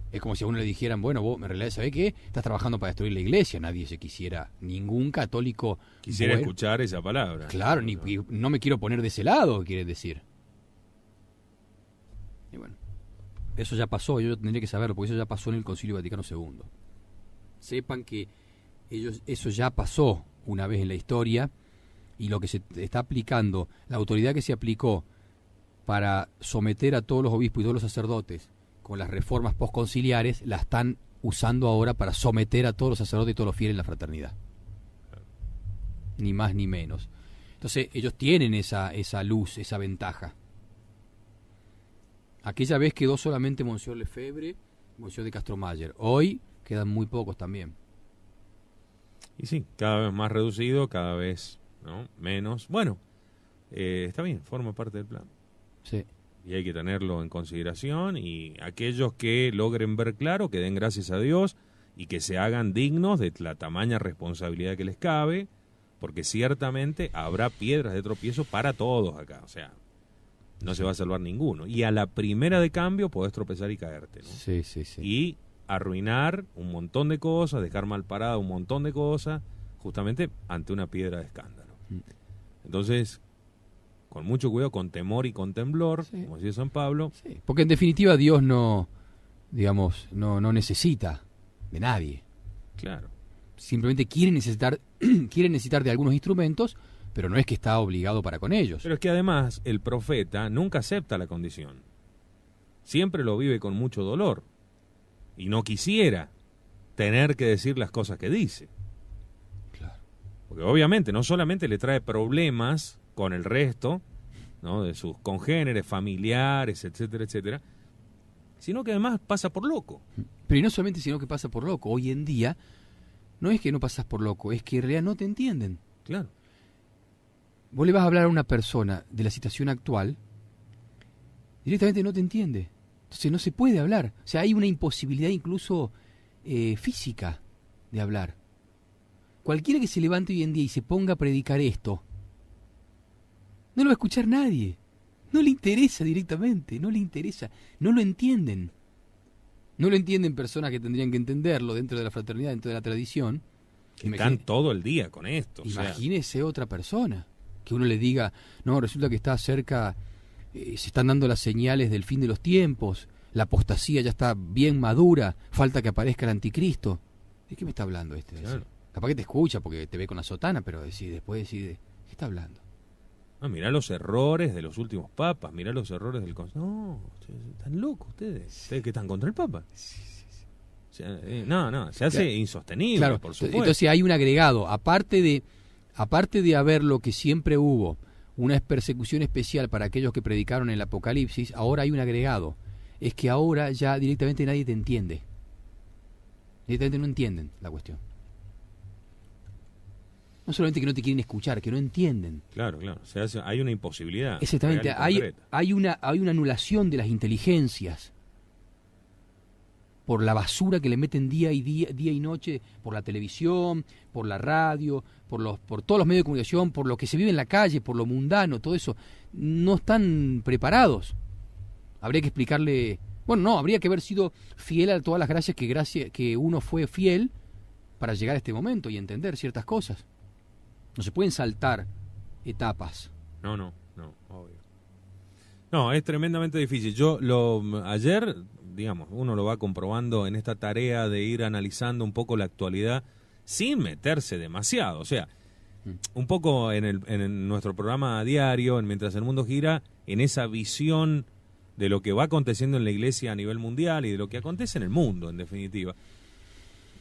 Es como si a uno le dijeran, bueno, vos en realidad, ¿sabés qué? Estás trabajando para destruir la iglesia. Nadie se quisiera, ningún católico... Quisiera escuchar esa palabra. Claro, no me quiero poner de ese lado, quiere decir. Y bueno, eso ya pasó, yo tendría que saberlo, porque eso ya pasó en el Concilio Vaticano II. Sepan que eso ya pasó una vez en la historia, y lo que se está aplicando, la autoridad que se aplicó para someter a todos los obispos y todos los sacerdotes con las reformas postconciliares, la están usando ahora para someter a todos los sacerdotes y todos los fieles en la fraternidad. Ni más ni menos. Entonces ellos tienen esa luz, esa ventaja. Aquella vez quedó solamente Monseñor Lefebvre, Monseñor de Castromayer. Hoy quedan muy pocos también. Y sí, cada vez más reducido, cada vez menos. Bueno, está bien, forma parte del plan. Sí. Y hay que tenerlo en consideración, y aquellos que logren ver claro, que den gracias a Dios y que se hagan dignos de la tamaña responsabilidad que les cabe, porque ciertamente habrá piedras de tropiezo para todos acá, o sea, no se va a salvar ninguno. Y a la primera de cambio podés tropezar y caerte, ¿no? Sí. Y arruinar un montón de cosas, dejar mal parada un montón de cosas, justamente ante una piedra de escándalo. Entonces, con mucho cuidado, con temor y con temblor, Sí. como decía San Pablo. Sí, porque en definitiva Dios no necesita de nadie. Claro. Simplemente quiere necesitar de algunos instrumentos, pero no es que está obligado para con ellos. Pero es que además el profeta nunca acepta la condición. Siempre lo vive con mucho dolor. Y no quisiera tener que decir las cosas que dice. Claro. Porque obviamente no solamente le trae problemas con el resto, ¿no?, de sus congéneres, familiares, etcétera, etcétera, sino que además pasa por loco. Pero y no solamente sino que pasa por loco. Hoy en día no es que no pasas por loco, es que en realidad no te entienden. Claro. Vos le vas a hablar a una persona de la situación actual, directamente no te entiende. Entonces no se puede hablar. O sea, hay una imposibilidad incluso física de hablar. Cualquiera que se levante hoy en día y se ponga a predicar esto, no lo va a escuchar nadie. No le interesa directamente, no le interesa. No lo entienden. No lo entienden personas que tendrían que entenderlo dentro de la fraternidad, dentro de la tradición. Están todo el día con esto. Imagínese otra persona que uno le diga, no, resulta que está cerca, se están dando las señales del fin de los tiempos, la apostasía ya está bien madura, falta que aparezca el anticristo. ¿De qué me está hablando este? Claro. Capaz que te escucha porque te ve con la sotana, pero después decide, ¿qué está hablando? Mirá los errores de los últimos papas, mirá los errores del... No, están locos ustedes. ¿Ustedes que están contra el papa? Sí. Se hace insostenible, claro, por supuesto. Entonces hay un agregado, aparte de haber lo que siempre hubo, una persecución especial para aquellos que predicaron el Apocalipsis, ahora hay un agregado, es que ahora ya directamente nadie te entiende. Directamente no entienden la cuestión. No solamente que no te quieren escuchar, que no entienden. Claro, hay una imposibilidad. Exactamente, hay una anulación de las inteligencias por la basura que le meten día y noche, por la televisión, por la radio, por todos los medios de comunicación, por lo que se vive en la calle, por lo mundano, todo eso. No están preparados. Habría que explicarle... Bueno, no, habría que haber sido fiel a todas las gracias que uno fue fiel para llegar a este momento y entender ciertas cosas. No se pueden saltar etapas. No, obvio. No, es tremendamente difícil. Ayer, digamos, uno lo va comprobando en esta tarea de ir analizando un poco la actualidad sin meterse demasiado. O sea, un poco en nuestro programa diario, en Mientras el Mundo Gira, en esa visión de lo que va aconteciendo en la iglesia a nivel mundial y de lo que acontece en el mundo, en definitiva.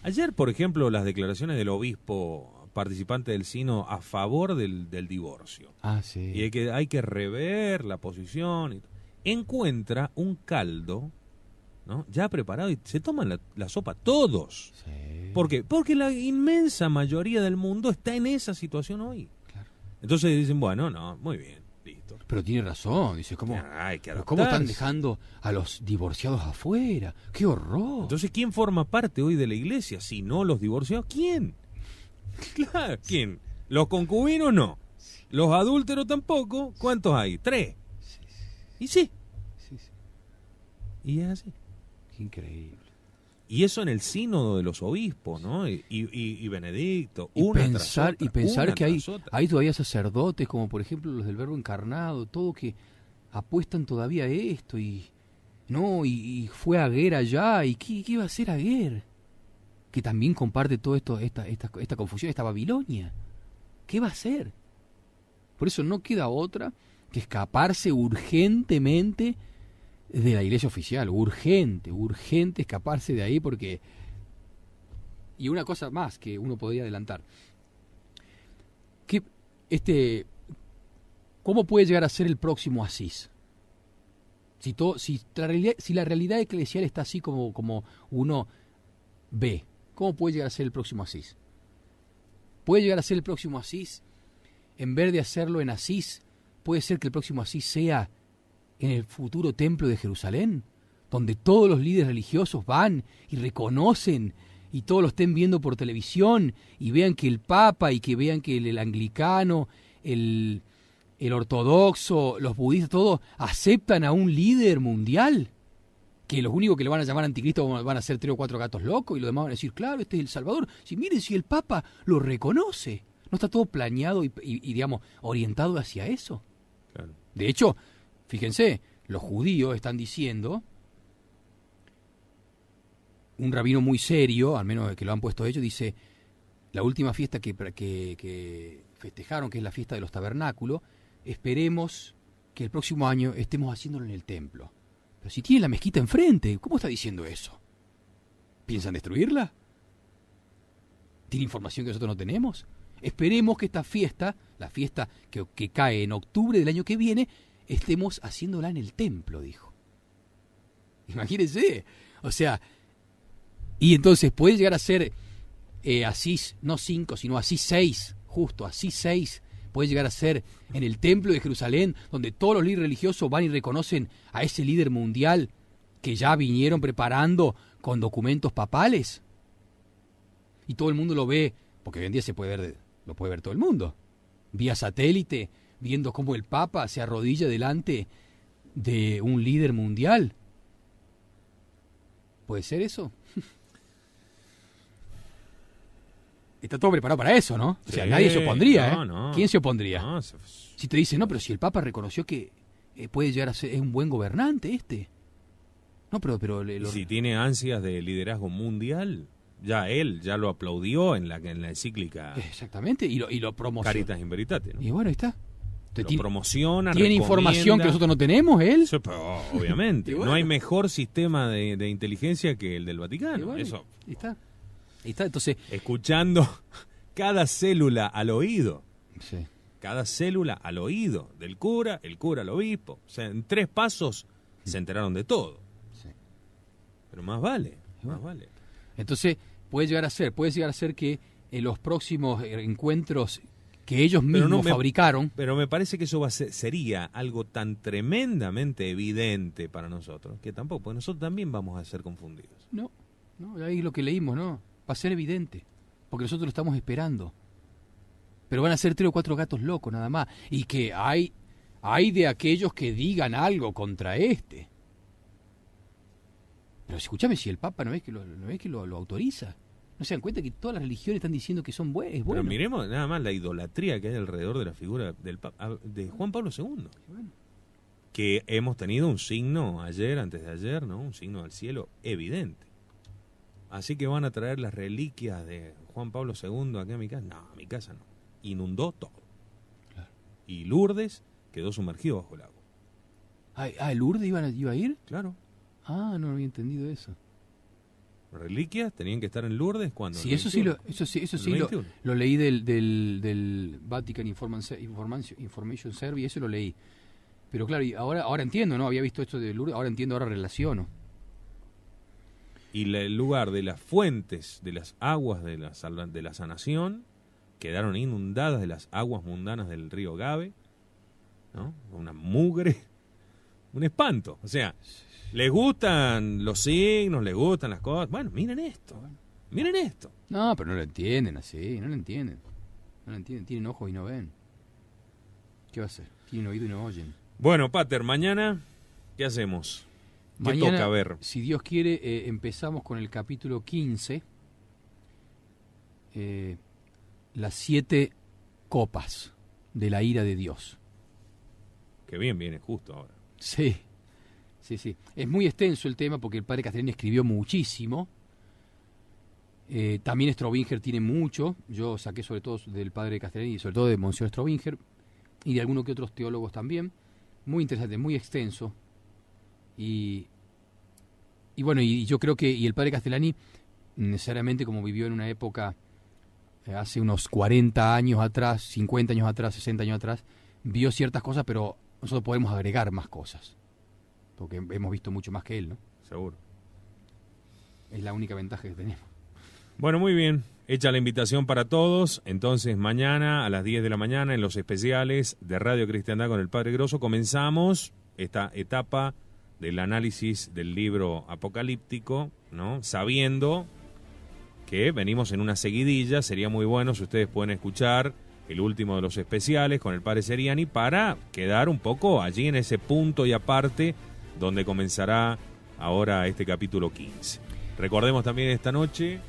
Ayer, por ejemplo, las declaraciones del obispo participante del Sino a favor del divorcio. Sí. Y hay que rever la posición. Encuentra un caldo, ¿no?, ya preparado y se toman la sopa todos. Sí. ¿Por qué? Porque la inmensa mayoría del mundo está en esa situación hoy. Claro. Entonces dicen, bueno, no, muy bien, listo. Pero tiene razón, dice, ¿cómo ¿cómo están dejando a los divorciados afuera? ¡Qué horror! Entonces, ¿quién forma parte hoy de la iglesia? Si no los divorciados, ¿quién? Claro, ¿quién? Los concubinos no. Los adúlteros tampoco. ¿Cuántos hay? 3. Sí. Y sí. Sí. Y es así. Qué increíble. Y eso en el sínodo de los obispos, ¿no? Y Benedicto. Y pensar que hay todavía sacerdotes, como por ejemplo los del Verbo Encarnado, todo que apuestan todavía a esto. Y fue Aguer allá. ¿Y qué va a hacer Aguer? Que también comparte todo esto, esta confusión, esta Babilonia. ¿Qué va a hacer? Por eso no queda otra que escaparse urgentemente de la iglesia oficial. Urgente escaparse de ahí porque... Y una cosa más que uno podría adelantar. ¿Cómo puede llegar a ser el próximo Asís? Si la realidad eclesial está así como uno ve, ¿cómo puede llegar a ser el próximo Asís? Puede llegar a ser el próximo Asís, en vez de hacerlo en Asís, puede ser que el próximo Asís sea en el futuro templo de Jerusalén, donde todos los líderes religiosos van y reconocen, y todos lo estén viendo por televisión, y vean que el Papa, y que vean que el anglicano, el ortodoxo, los budistas, todos aceptan a un líder mundial, que los únicos que le van a llamar anticristo van a ser 3 o 4 gatos locos, y los demás van a decir, claro, este es el Salvador. Miren, si el Papa lo reconoce, ¿no está todo planeado y digamos, orientado hacia eso? Claro. De hecho, fíjense, los judíos están diciendo, un rabino muy serio, al menos que lo han puesto ellos, dice, la última fiesta que festejaron, que es la fiesta de los tabernáculos, esperemos que el próximo año estemos haciéndolo en el templo. Pero si tiene la mezquita enfrente, ¿cómo está diciendo eso? ¿Piensan destruirla? ¿Tiene información que nosotros no tenemos? Esperemos que esta fiesta, la fiesta que cae en octubre del año que viene, estemos haciéndola en el templo, dijo. Imagínense. O sea, y entonces puede llegar a ser Asís, no 5, sino Asís 6, justo, Asís 6, puede llegar a ser en el templo de Jerusalén, donde todos los líderes religiosos van y reconocen a ese líder mundial que ya vinieron preparando con documentos papales. Y todo el mundo lo ve, porque hoy en día lo puede ver todo el mundo, vía satélite, viendo cómo el Papa se arrodilla delante de un líder mundial. ¿Puede ser eso? Está todo preparado para eso, ¿no? O sea, Sí, nadie se opondría, ¿eh? no. ¿Quién se opondría? No, Si te dicen, no, pero si el Papa reconoció que puede llegar a ser, es un buen gobernante este. No, pero si tiene ansias de liderazgo mundial, él ya lo aplaudió en la encíclica exactamente, y lo promociona. Caritas in Veritate, ¿no? Y bueno, ahí está. Lo promociona, ¿Tiene recomienda. información que nosotros no tenemos, él? Eso, pero, obviamente. Bueno. No hay mejor sistema de inteligencia que el del Y Vaticano. bueno, Eso. ahí está. Ahí está, entonces... Escuchando cada célula al oído. Sí. Cada célula al oído del cura, el cura al obispo. O sea, en 3 pasos se enteraron de todo. Sí. Pero más vale, más vale. Entonces, puede llegar a ser que en los próximos encuentros que ellos mismos fabricaron... Pero me parece que eso sería algo tan tremendamente evidente para nosotros, que tampoco, porque nosotros también vamos a ser confundidos. No, ahí lo que leímos, ¿no? Va a ser evidente, porque nosotros lo estamos esperando. Pero van a ser 3 o 4 gatos locos nada más. Y que hay de aquellos que digan algo contra este. Pero escúchame, si el Papa no es que lo autoriza. ¿No se dan cuenta que todas las religiones están diciendo que son buenas? Pero miremos nada más la idolatría que hay alrededor de la figura de Juan Pablo II. Bueno. Que hemos tenido un signo antes de ayer, ¿no? Un signo al cielo evidente. Así que van a traer las reliquias de Juan Pablo II aquí a mi casa. No, a mi casa no. Inundó todo. Claro. Y Lourdes quedó sumergido bajo el agua. ¿Lourdes iba a ir? Claro. No había entendido eso. Reliquias tenían que estar en Lourdes cuando... Sí, eso sí lo leí del Vatican Information Service, eso lo leí. Pero claro, y ahora entiendo, ¿no? Había visto esto de Lourdes, ahora entiendo, ahora relaciono. Y el lugar de las fuentes de las aguas de la sanación quedaron inundadas de las aguas mundanas del río Gave, ¿no? Una mugre, un espanto. O sea, les gustan los signos, les gustan las cosas. Bueno, miren esto. No, pero no lo entienden así, no lo entienden. Tienen ojos y no ven. ¿Qué va a hacer? Tienen oído y no oyen. Bueno, Pater, mañana, ¿qué hacemos? ¿Qué Mañana, toca ver? Si Dios quiere, empezamos con el capítulo 15, las 7 copas de la ira de Dios. Que bien viene justo ahora. Sí. Es muy extenso el tema porque el padre Castellani escribió muchísimo. También Strobinger tiene mucho. Yo saqué sobre todo del padre Castellani y sobre todo de Monseñor Strobinger y de algunos que otros teólogos también. Muy interesante, muy extenso. Y bueno, y yo creo que el padre Castellani, necesariamente como vivió en una época hace unos 40 años atrás, 50 años atrás, 60 años atrás, vio ciertas cosas, pero nosotros podemos agregar más cosas, porque hemos visto mucho más que él, ¿no? Seguro. Es la única ventaja que tenemos. Bueno, muy bien. Hecha la invitación para todos. Entonces, mañana a las 10 de la mañana, en los especiales de Radio Cristiandad con el Padre Grosso, comenzamos esta etapa del análisis del libro apocalíptico, ¿no? Sabiendo que venimos en una seguidilla. Sería muy bueno si ustedes pueden escuchar el último de los especiales con el Padre Seriani para quedar un poco allí en ese punto y aparte donde comenzará ahora este capítulo 15. Recordemos también esta noche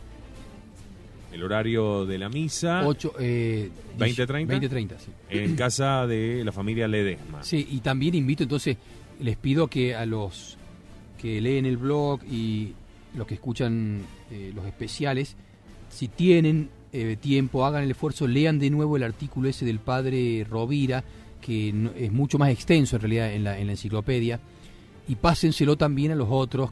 el horario de la misa, 20:30, 20:30, sí. En casa de la familia Ledesma. Sí, y también invito, entonces, les pido que a los que leen el blog y los que escuchan los especiales, si tienen tiempo, hagan el esfuerzo, lean de nuevo el artículo ese del padre Rovira, que es mucho más extenso en realidad en la enciclopedia, y pásenselo también a los otros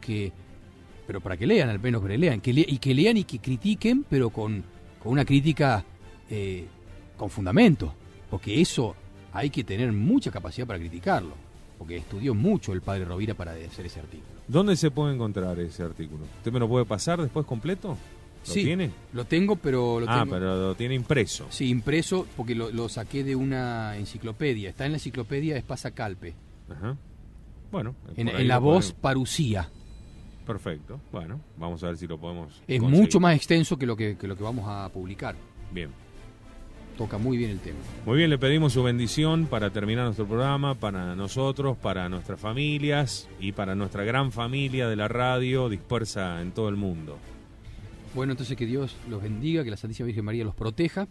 pero para que lean, al menos que lean, que lean y que critiquen, pero con una crítica con fundamento, porque eso hay que tener mucha capacidad para criticarlo, porque estudió mucho el padre Rovira para hacer ese artículo. ¿Dónde se puede encontrar ese artículo? ¿Usted me lo puede pasar después completo? ¿Lo tiene? Lo tengo, pero pero lo tiene impreso. Sí, impreso, porque lo saqué de una enciclopedia. Está en la enciclopedia Espasa Calpe. Ajá. Bueno. En la voz Parucía. Perfecto. Bueno, vamos a ver si lo podemos Es conseguir. mucho más extenso que lo que vamos a publicar. Bien. Toca muy bien el tema. Muy bien, le pedimos su bendición para terminar nuestro programa, para nosotros, para nuestras familias y para nuestra gran familia de la radio dispersa en todo el mundo. Bueno, entonces que Dios los bendiga, que la Santísima Virgen María los proteja.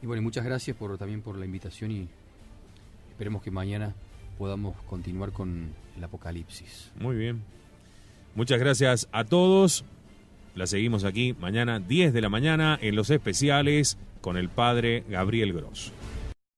Y bueno, muchas gracias también por la invitación y esperemos que mañana podamos continuar con el Apocalipsis. Muy bien. Muchas gracias a todos. La seguimos aquí mañana 10 de la mañana en los especiales con el padre Gabriel Gross.